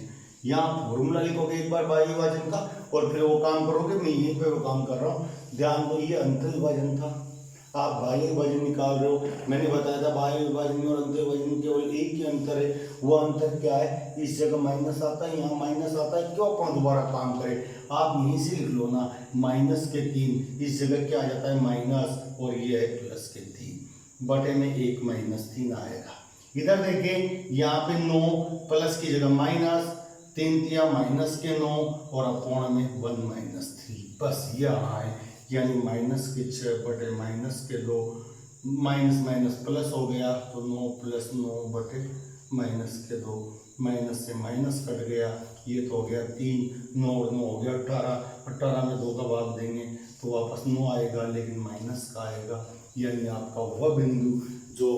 यहाँ फॉर्मूला लिखोगे एक बार बाह्य विभाजन का, और फिर वो काम करोगे। मैं यहीं पे वो काम कर रहा हूँ। ध्यान दो, ये अंत विभाजन था, आप बाह्य विभाजन निकाल रहे हो। मैंने बताया था बाह्य विभाजन में और अंत विभाजन में केवल एक ही अंतर है। वो अंतर क्या है, इस जगह माइनस आता है, यहाँ माइनस आता है। क्यों अपन दोबारा काम करें, आप यहीं से लिख लो ना, -3, इस जगह क्या आ जाता है माइनस, और ये है +3 बटे में 1 - 3 आएगा। इधर देखिए यहाँ पे 9 प्लस की जगह माइनस, 3 तिया माइनस के 9 और अपोण में 1 माइनस 3, बस ये आना है। यानी माइनस के 6 बटे माइनस के 2, माइनस माइनस प्लस हो गया तो 9 प्लस 9 बटे माइनस के 2, माइनस से माइनस कट गया, ये तो हो गया 3, 9 और 9 हो गया 18, 18 में 2 का भाग देंगे तो वापस 9 आएगा, लेकिन माइनस का आएगा। यानी आपका वह बिंदु जो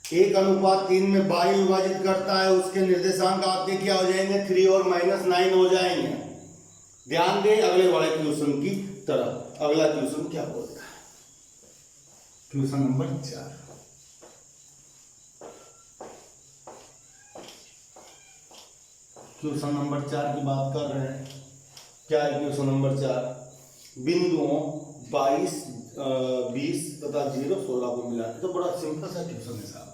1:3 में 22 विभाजित करता है उसके निर्देशांक आपके क्या हो जाएंगे, 3 और -9 हो जाएंगे। ध्यान दें अगले वाले क्वेश्चन की तरफ। अगला क्वेश्चन क्या बोलता है, क्वेश्चन नंबर 4। क्वेश्चन नंबर 4 की बात कर रहे हैं। क्या है क्वेश्चन नंबर 4? बिंदुओं 22, 20 तथा 0, 16 को मिला के, तो बड़ा सिंपल सा क्वेश्चन है साहब,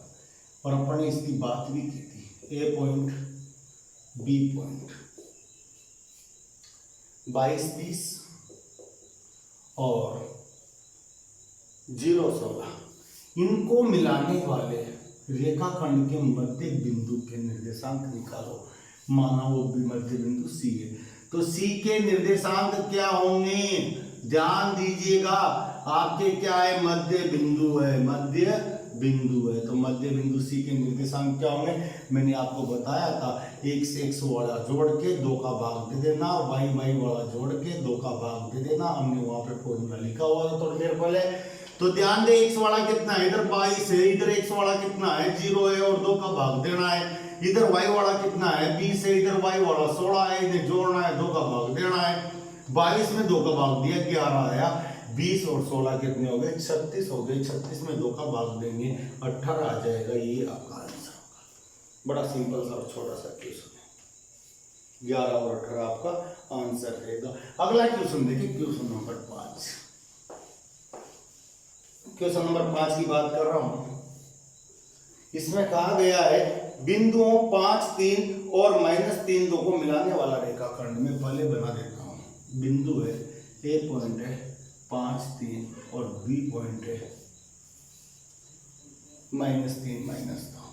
और अपन ने इसकी बात भी की थी। ए पॉइंट, बी पॉइंट, 22, 20 और 0, 16, इनको मिलाने वाले रेखाखंड के मध्य बिंदु के निर्देशांक निकालो। माना वो भी मध्य बिंदु सी है, तो सी के निर्देशांक क्या होंगे? ध्यान दीजिएगा, आपके क्या है, मध्य बिंदु है, मध्य बिंदु है, तो मध्य बिंदु सी के निर्देशांक क्या होंगे? मैंने आपको बताया था, एक से x वाला जोड़ के 2 का भाग दे देना, y वाला जोड़ के 2 का भाग दे देना। हमने वहां पे फॉर्मूला लिखा हुआ था थोड़ी देर पहले। तो ध्यान दे, x वाला कितना है, इधर 22 है, इधर x वाला कितना है, 0 है और 2 का भाग देना है। इधर y वाला कितना है, 20 है, इधर y वाला 16 है, इधर जोड़ना है, 2 का भाग देना है। 22 में 2 का भाग दिया, 11 आया। 20 और 16 कितने हो गए, 36 हो गए। 36 में 2 का भाग देंगे, 18 आ जाएगा। ये आपका आंसर होगा। बड़ा सिंपल सा और छोटा सा क्वेश्चन है। 11 और 18 आपका आंसर रहेगा। अगला क्वेश्चन देखिए, क्वेश्चन नंबर 5। क्वेश्चन नंबर 5 की बात कर रहा हूं। इसमें कहा गया है बिंदुओं 5, 3 और -3 2 को मिलाने वाला रेखाखंड। में पहले बना देता हूं। बिंदु है, ए पॉइंट है 5, 3 और बी पॉइंट है -3, -2,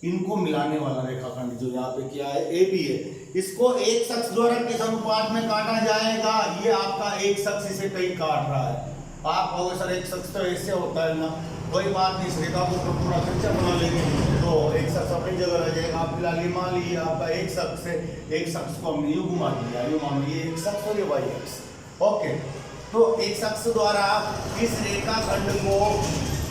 इनको मिलाने वाला रेखाखंड जो यहाँ पे क्या है, ए बी है। इसको एक शख्स द्वारा किस अनुपात में काटा जाएगा? ये आपका एक शख्स इसे कहीं काट रहा है। आप कहोगे सर एक शख्स तो ऐसे होता है ना, कोई बात नहीं, इस रेखा को पूरा खर्चा बना लेंगे तो एक शख्स अपनी जगह रह जाएगा। आप फिलहाल ये मान लीजिए आपका एक शख्स है, एक शख्स को हमने यूं घुमा दिया, यूं मानो ये एक शख्स और ये वाई एक्स। ओके, तो एक शख्स द्वारा इस रेखाखंड को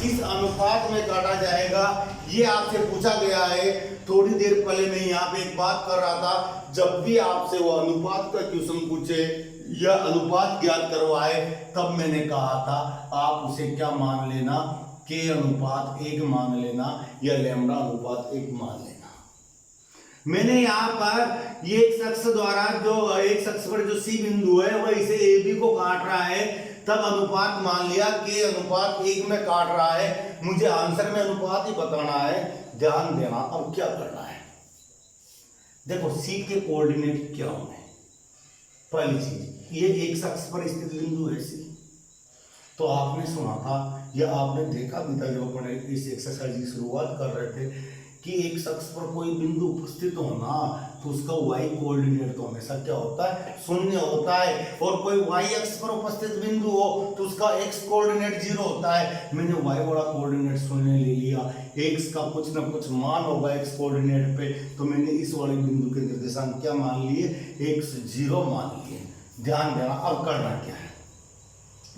किस अनुपात में काटा जाएगा, ये आपसे पूछा गया है। थोड़ी देर पहले मैं यहाँ पे एक बात कर रहा था, जब भी आपसे वो अनुपात का क्वेश्चन पूछे या अनुपात ज्ञात करवाए, तब मैंने कहा था आप उसे क्या मान लेना, के अनुपात 1 मान लेना या लैम्डा अनुपात 1 मान लेना। मैंने यहाँ पर ये एक शख्स द्वारा जो एक शख्स पर जो सी बिंदु है वह इसे ए बी को काट रहा है, तब अनुपात मान लिया, के अनुपात 1 में काट रहा है। मुझे आंसर में अनुपात ही बताना है, ध्यान देना। अब क्या करना है, देखो सी के कोऑर्डिनेट क्या होंगे। पहली चीज, ये एक शख्स पर स्थित बिंदु है सी, तो आपने सुना था या आपने देखा भी था जब अपन इस एक्सरसाइज की शुरुआत कर रहे थे कि एक शख्स पर कोई बिंदु उपस्थित होना तो उसका वाई कोऑर्डिनेट तो हमेशा क्या होता है, 0 होता है। और कोई वाई एक्स पर उपस्थित बिंदु हो तो उसका एक्स कोऑर्डिनेट 0 होता है। मैंने वाई वाला कोऑर्डिनेट 0 ले लिया, एक्स का कुछ ना कुछ मान होगा एक्स कोऑर्डिनेट पे, तो मैंने इस वाले बिंदु के निर्देशांक क्या मान लिए, एक्स 0 मान लिए। ध्यान देना। अब करना क्या है,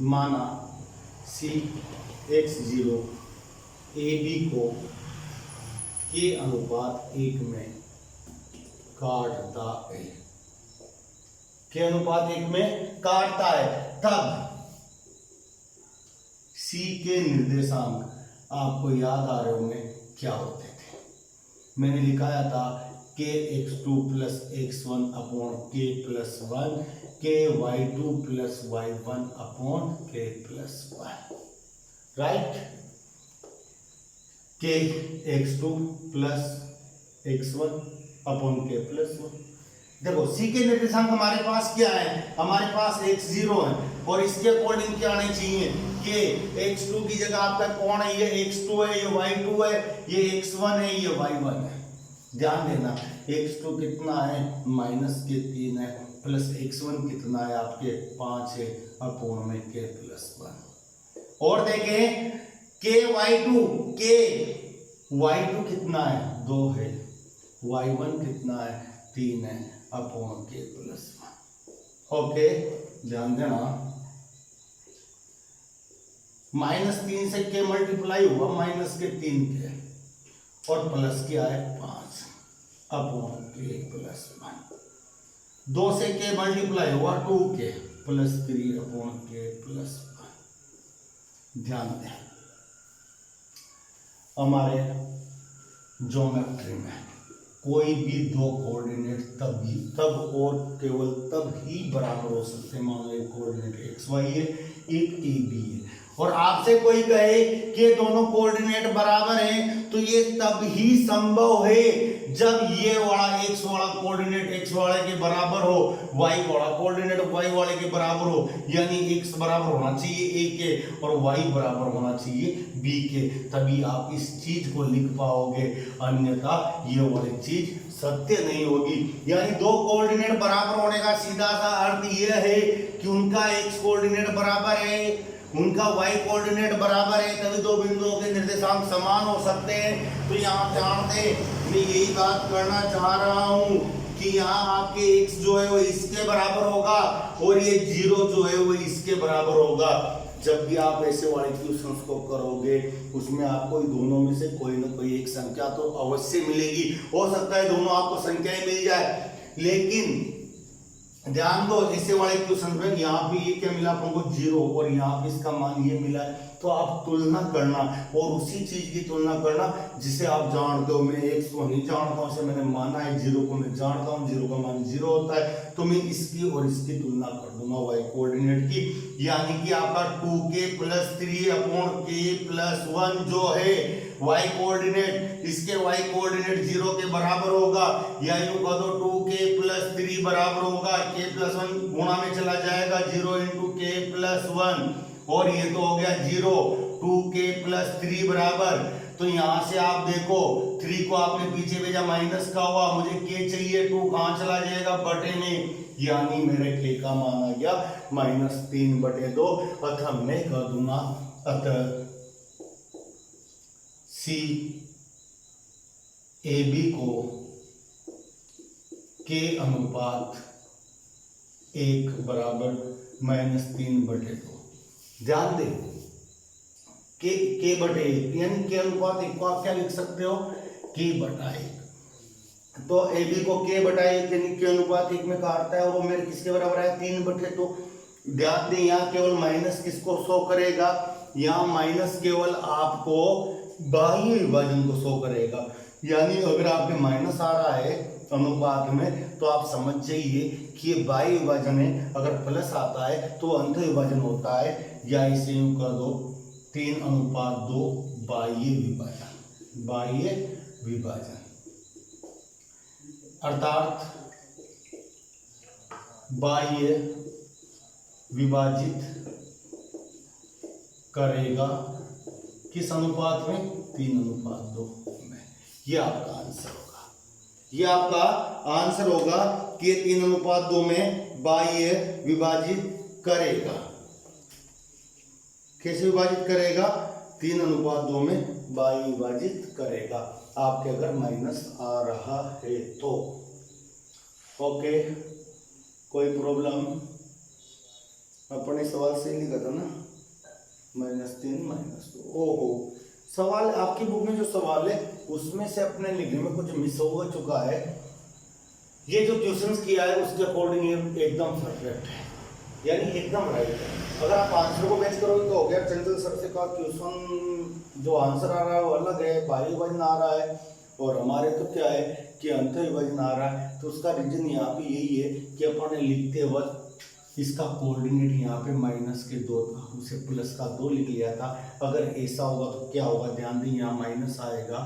माना सी x0 ए बी को के अनुपात 1 में काटता है, के अनुपात 1 में काटता है, तब सी के निर्देशांक आपको याद आ रहे होंगे क्या होते थे। मैंने लिखाया था के x2 प्लस x1 अपॉन के प्लस 1, के y2 प्लस y1 अपॉन के प्लस 1, राइट। के x2 प्लस x1 अपॉन के प्लस 1, देखो सी के निर्देशांक हमारे पास क्या है, हमारे पास x0 है और इसके अकॉर्डिंग क्या आने चाहिए कि x2 की जगह आपका कौन है, ये x2 है, ये y2 है, ये x1 है, ये y1 है। ध्यान देना x2 कितना है -3 है, प्लस x1 कितना है आपके 5 है, अपोन में k + 1। और देखें k y2 कितना है 2 है, y1 कितना है 3 है, अपोन k + 1। ओके, ध्यान देना -3 से k मल्टीप्लाई हुआ -3k और प्लस क्या है 5 अपोन k + 1। 2 से k मल्टीप्लाई हुआ 2k प्लस 3 अपोन k + 1। ध्यान दें हमारे ज्योमेट्री में कोई भी दो कोऑर्डिनेट तब और केवल तब ही बराबर हो सकते हैं। मान लो एक कोऑर्डिनेट xy है, एक ab है और आपसे कोई कहे कि दोनों कोऑर्डिनेट बराबर हैं, तो ये तब ही संभव है जब ये वाला x वाला कोऑर्डिनेट x वाले के बराबर हो, y वाला कोऑर्डिनेट y वाले के बराबर हो, यानी x बराबर होना चाहिए a के और y बराबर होना चाहिए b के, तभी आप इस चीज को लिख पाओगे, अन्यथा ये वाली चीज सत्य नहीं होगी। यानी दो कोऑर्डिनेट बराबर होने का सीधा सा अर्थ यह है कि उनका x कोऑर्डिनेट बराबर है, उनका y कोऑर्डिनेट बराबर है, तभी दो बिंदुओं के निर्देशांक समान हो सकते हैं। तो यहाँ ध्यान दें, मैं यही बात करना चाह रहा हूँ कि यहाँ आपके x जो है वो इसके बराबर होगा और ये 0 जो है वो इसके बराबर होगा। जब भी आप ऐसे वाले क्वेश्चंस को करोगे उसमें आपको दोनों में से कोई ना कोई एक संख्या तो अवश्य मिलेगी। हो सकता है दोनों आपको संख्याएं मिल जाए, लेकिन ध्यान दो ऐसे वाले क्वेश्चन में यहाँ पे ये क्या मिला हमको 0 और यहाँ पे इसका मान ये मिला है, तो आप तुलना करना और उसी चीज की तुलना करना जिसे आप जानते हो। मैं x को नहीं जानता हूँ, इसे मैंने माना है, 0 को मैं जानता हूँ, 0 का मान 0 होता है, तो मैं इसकी और इसकी तुलना कर दूंगा y कोऑर्डिनेट की। यानी कि आपका 2k + 3 अपोन k + 1 जो है y कोऑर्डिनेट, इसके y कोऑर्डिनेट 0 के बराबर होगा, या यूं कह दो 2k + 3 बराबर होगा k + 1 गुणा में चला जाएगा 0 × k + 1 और ये तो हो गया 0। 2k + 3 बराबर, तो यहां से आप देखो 3 को आपने पीछे भेजा माइनस का हुआ, मुझे k चाहिए, 2 कहां चला जाएगा बटे में, यानी मेरे k का मान आ गया -3/2। अतः मैं कह दूंगा अतः सी ए बी को k अनुपात 1 बराबर -3/2। ध्यान दें k/1 यानी k अनुपात 1 को आप क्या लिख सकते हो k/1। तो ए बी को k/1 यानी k अनुपात 1 में काटता है और वो मेरे किसके बराबर है 3/2। ध्यान दें यहाँ केवल माइनस किसको शो करेगा, यहाँ माइनस केवल आपको बाह्य विभाजन को शो करेगा। यानी अगर आपके माइनस आ रहा है अनुपात में तो आप समझ जाइए कि ये बाह्य विभाजन है, अगर प्लस आता है तो अंत विभाजन होता है, या इसे यूं कर दो 3:2 बाह्य विभाजन। बाह्य विभाजन अर्थात बाह्य विभाजित करेगा किस अनुपात में 3:2 में। यह आपका आंसर होगा, यह आपका आंसर होगा कि 3:2 में बाह्य विभाजित करेगा। कैसे विभाजित करेगा 3:2 में बाह्य विभाजित करेगा, आपके अगर माइनस आ रहा है तो। ओके, कोई प्रॉब्लम? अपने सवाल से लिखा था ना -3 -2। ओहो, सवाल आपकी बुक में जो सवाल है उसमें से अपने लिखने में कुछ मिस हो चुका है। ये जो क्वेश्चंस किया है उसके अकॉर्डिंग ये एकदम परफेक्ट है, यानी एकदम राइट है। अगर आप आंसर को मैच करोगे तो हो गया। चंचल सर से का क्वेश्चन जो आंसर आ रहा है वो अलग है, बाह्य विभाजन आ रहा है, और हमारे तो क्या है कि अंत विभाजन आ रहा है। तो उसका रीजन यहाँ पे यही है कि अपन लिखते वक्त इसका कोऑर्डिनेट यहाँ पे -2 था, उसे +2 लिख लिया था। अगर ऐसा होगा तो क्या होगा, ध्यान दें यहाँ माइनस आएगा,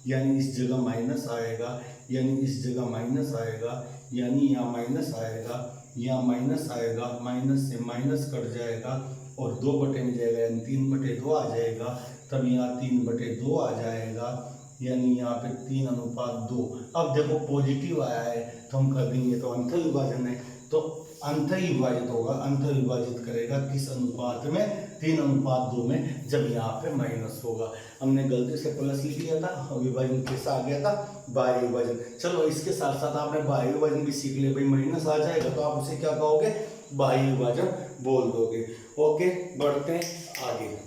यानी इस जगह माइनस आएगा, यानी इस जगह माइनस आएगा, यानी यहाँ माइनस आएगा, यहाँ माइनस आएगा, माइनस से माइनस कट जाएगा और 2 में जाएगा, यानी 3/2 आ जाएगा। तब यहाँ 3/2 आ जाएगा, यानी यहाँ पे 3:2। अब देखो पॉजिटिव आया है तो हम कर देंगे, तो अंत विभाजन है तो अंत ही विभाजित होगा, अंत विभाजित करेगा किस अनुपात में, 3:2 में, जब यहाँ पे माइनस होगा। हमने गलती से प्लस लिख लिया था, विभाजन कैसा आ गया था, बाह्य विभाजन। चलो इसके साथ साथ आपने बाह्य विभाजन भी सीख लिया, भाई माइनस आ जाएगा तो आप उसे क्या कहोगे, बाह्य विभाजन बोल दोगे। ओके, बढ़ते हैं आगे,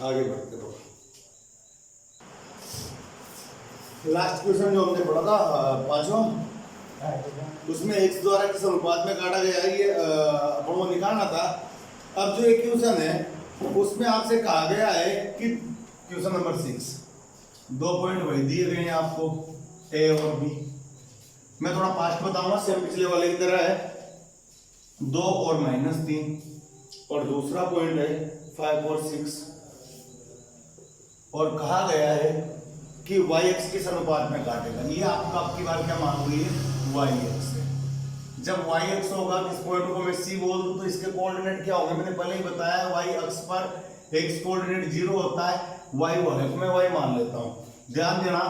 आगे बढ़ते रहो। लास्ट क्वेश्चन जो हमने पढ़ा था 5वां, उसमें x द्वारा किस अनुपात में काटा गया है, ये अपन को निकालना था। अब जो एक क्वेश्चन है उसमें आपसे कहा गया है कि क्वेश्चन नंबर 6, 2 पॉइंट वही दिए गए हैं आपको, a और b। मैं थोड़ा फास्ट बताऊंगा, सेम पिछले वाले की तरह है, 2 और -3, और दूसरा पॉइंट है 5 और 6। और कहा गया है कि y(x) किस अनुपात में काटेगा। ये आपका आपकी बार क्या मान हुई है, y(x) है। जब y(x) होगा, इस पॉइंट को मैं c बोल दूं तो इसके कोऑर्डिनेट क्या होंगे, मैंने पहले ही बताया, y अक्ष पर x कोऑर्डिनेट 0 होता है, y वाले को मैं y मान लेता हूं। ध्यान देना,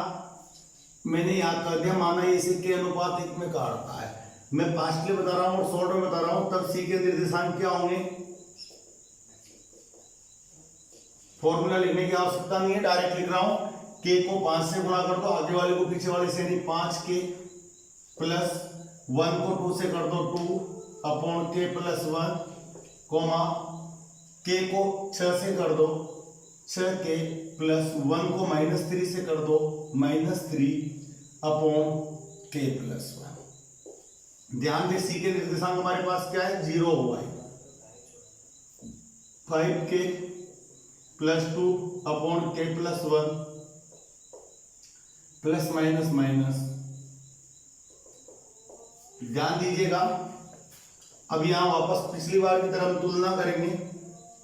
मैंने याद कर दिया, माना इसे के अनुपात 1 में काटता है। मैं फास्टली बता रहा हूं और शॉर्ट में बता रहा हूं, तब c के निर्देशांक क्या होंगे, फॉर्मूला लिखने की आवश्यकता नहीं है, डायरेक्ट लिख रहा हूं। k को 5 से गुणा कर दो, आगे वाले को पीछे वाले से, यानी 5k प्लस 1 को 2 से कर दो, 2/k प्लस 1, कोमा k को 6 से कर दो, 6k प्लस 1 को -3 से कर दो, -3/k प्लस 1। ध्यान दे, c के निर्देशांक हमारे पास क्या है, 0 हुआ है, 5k plus 2/k plus 1 plus minus minus. ध्यान दीजिएगा, अब यहां वापस पिछली बार की तरह हम तुलना करेंगे,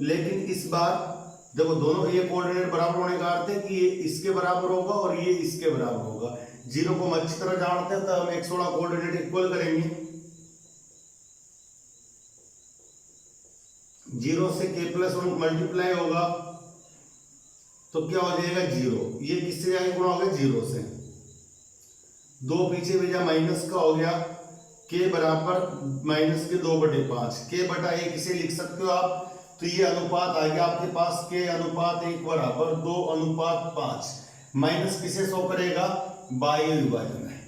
लेकिन इस बार देखो दोनों ये कोऑर्डिनेट बराबर होने का अर्थ है कि ये इसके बराबर होगा और ये इसके बराबर होगा। 0 को हम अच्छी तरह जानते हैं, तो हम x वाला कोऑर्डिनेट इक्वल करेंगे, 0 से k प्लस 1 मल्टीप्लाई होगा तो क्या हो जाएगा, 0। ये किससे आगे गुणा हो गया, 0 से, 2 पीछे भेजा, माइनस का हो गया, k बराबर -2/5, k/1 किसे लिख सकते हो आप, तो ये अनुपात आ गया आपके पास, k अनुपात 1 बराबर 2:5। माइनस किसे शो करेगा, बाह्य विभाजन है।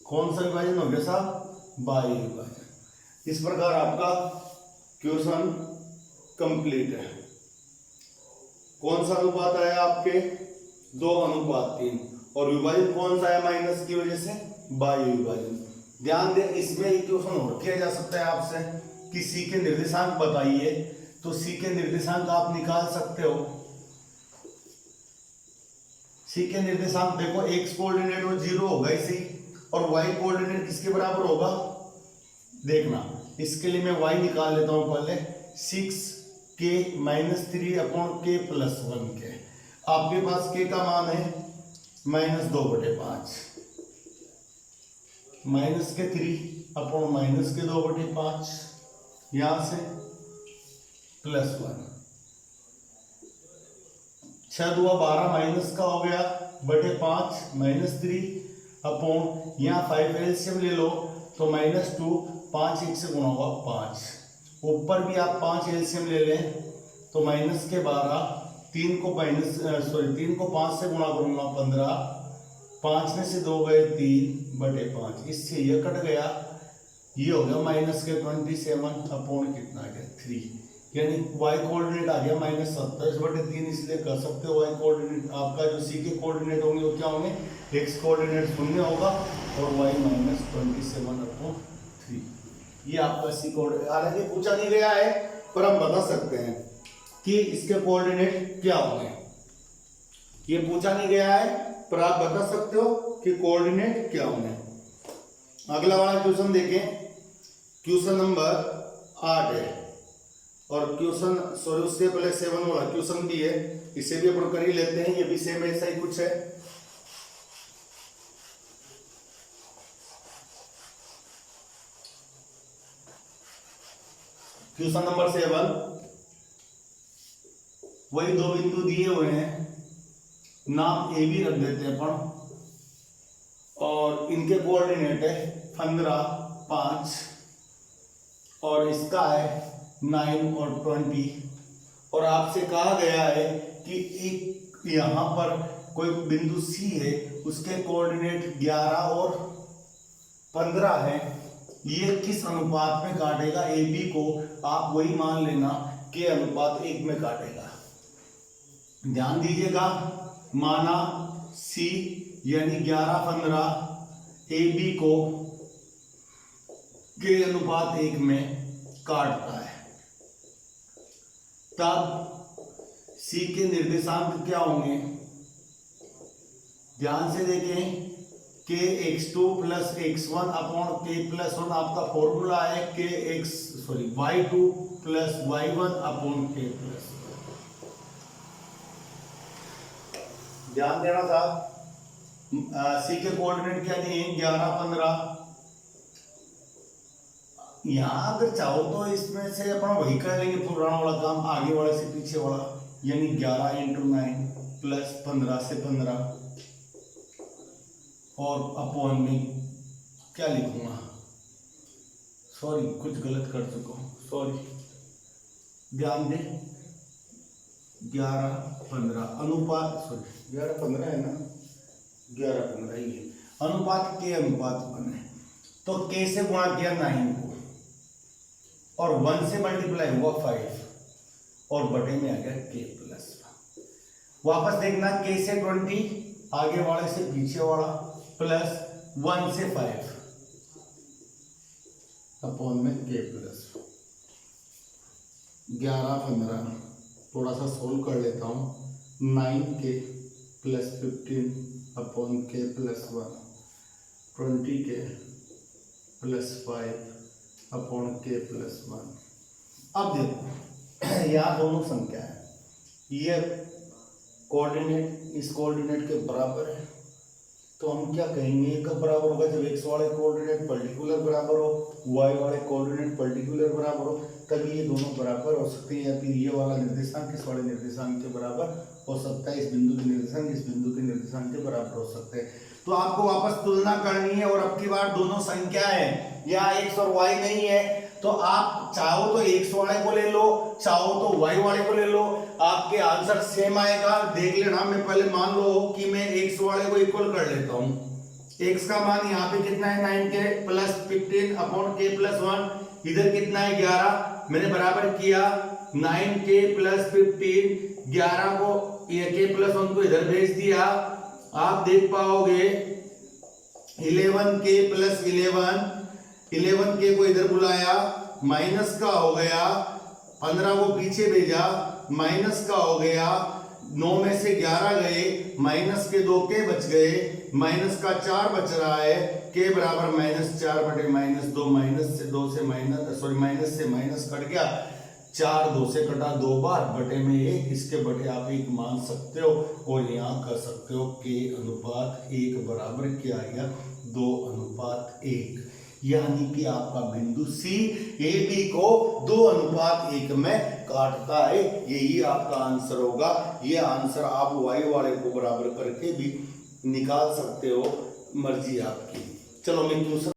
कौन सा विभाजन हो गया साहब, बाह्य विभाजन। इस प्रकार आपका क्वेश्चन कंप्लीट है। कौन सा अनुपात आया आपके, 2:3, और विभाजन कौन सा आया, माइनस की वजह से, बाह्य विभाजन। ध्यान दें, इसमें एक क्वेश्चन और किया जा सकता है आपसे कि c के निर्देशांक बताइए, तो c के निर्देशांक आप निकाल सकते हो। c के निर्देशांक देखो, x कोऑर्डिनेट वो 0 होगा इसी, और y कोऑर्डिनेट किसके बराबर होगा, देखना, इसके लिए मैं y निकाल लेता हूं पहले, 6k -3/k प्लस 1k। आपके पास k का मान है -2/5, -3/2/5, यहां से प्लस 1, 6 दूआ 12 माइनस का हो गया /5 -3 यहाँ 5 एलसीएम ले लो तो -2, 5 1 से गुणा हुआ 5, ऊपर भी आप 5 एलसीएम ले लें तो -12, 3 को 5 से गुणा करूंगा 15, 5 में से 2 गए 3/5, इससे ये कट गया, ये हो गया -27 कितना आ गया 3, यानी y कोऑर्डिनेट आ गया -27/3। इसलिए कर सकते हो y कोऑर्डिनेट आपका जो c के कोऑर्डिनेट होंगे वो क्या होंगे, x कोऑर्डिनेट 0 होगा और y -27/3। ये आपका c कोऑर्डिनेट, हालांकि पूछा नहीं गया है पर हम बता सकते हैं कि इसके कोऑर्डिनेट क्या होंगे। ये पूछा नहीं गया है पर आप बता सकते हो कि कोऑर्डिनेट क्या होंगे। अगला वाला क्वेश्चन देखें, क्वेश्चन नंबर 8 है, और क्वेश्चन सॉरी उससे पहले 7 वाला क्वेश्चन भी है, इसे भी अपन कर ही लेते हैं, ये भी सेम ऐसा ही कुछ है। क्वेश्चन नंबर 7, वही दो बिंदु दिए हुए हैं, नाम ए बी रख देते हैं अपन, और इनके कोऑर्डिनेट है 15, 5, और इसका है 9 और 20, और आपसे कहा गया है कि एक यहां पर कोई बिंदु सी है, उसके कोऑर्डिनेट 11 और 15 है, ये किस अनुपात में काटेगा ए बी को, आप वही मान लेना कि अनुपात 1 में काटेगा। ध्यान दीजिएगा, माना सी यानी 11, 15 ए बी को के अनुपात 1 में काटता है, तब सी के निर्देशांक क्या होंगे, ध्यान से देखें, के x2 प्लस x1 अपॉन के प्लस 1 आपका फॉर्मूला है y2 प्लस y1 अपॉन के प्लस 1। ध्यान देना था, सी के कोऑर्डिनेट क्या दिए, 11, 15। यहां अगर चाहो तो इसमें से अपन वही कर लेंगे, पुराना वाला काम, आगे वाले से पीछे वाला, यानी 11 × 9 प्लस 15 से 15, और अपॉन में क्या लिखूंगा, सॉरी कुछ गलत कर चुका हूं, सॉरी, ध्यान दें, 11, 15 अनुपात, सॉरी 11, 15 है ना, 11, 15 ही है, अनुपात के अनुपात बने, तो के से गुणा किया 9 को, और 1 से मल्टीप्लाई हुआ 5, और बटे में आ गया के प्लस 1। वापस देखना, के से 20, आगे वाले से पीछे वाला, प्लस 1 से 5 अपॉन में के प्लस 11, 15, थोड़ा सा सोल्व कर लेता हूँ, 9k प्लस 15 अपॉन के प्लस 1, 20k प्लस 5 अपॉन के प्लस 1। अब देखो यहाँ दोनों संख्या है, ये कोऑर्डिनेट इस कोऑर्डिनेट के बराबर है, तो हम क्या कहेंगे, कब बराबर होगा, जब x वाले कोऑर्डिनेट पर्टिकुलर बराबर हो, y वाले कोऑर्डिनेट पर्टिकुलर बराबर हो, तभी ये दोनों बराबर हो सकते हैं, या फिर ये वाला निर्देशांक इस वाले निर्देशांक के बराबर हो सकता है, इस बिंदु के निर्देशांक इस बिंदु के निर्देशांक के बराबर हो सकते हैं। तो आपको वापस तुलना करनी है, और अब की बार दोनों संख्या है, यहाँ x और y नहीं है, तो आप चाहो तो x वाले को ले लो, चाहो तो y वाले को ले लो, आपके आंसर सेम आएगा। देख लेना, मैं पहले मान लो कि मैं x वाले को इक्वल कर लेता हूं, x का मान यहाँ पे कितना है, 9k plus 15 upon k plus 1, इधर कितना है 11, मैंने बराबर किया 9k प्लस 15, 11 को ये k प्लस 1 को इधर भेज दिया, आप देख पाओगे 11k प्लस 11k को इधर बुलाया, माइनस का हो गया, 15 को पीछे भेजा, माइनस का हो गया, 9 में से 11 गए, माइनस के 2k बच गए, माइनस का 4 बच रहा है, k बराबर -4 बटे -2, माइनस से 2 से माइनस, सॉरी माइनस से माइनस कट गया, 4 2 से कटा 2 बार, बटे में 1, इसके बटे आप 1 मान सकते हो, और यहाँ कर सकते हो k अनुपात 1 बराबर क्या आ गया, 2 अनुपात 1, यानी कि आपका बिंदु सी ए बी को 2 अनुपात 1 में काटता है। यही आपका आंसर होगा। ये आंसर आप वाई वाले को बराबर करके भी निकाल सकते हो, मर्जी आपकी। चलो मैं क्वेश्चन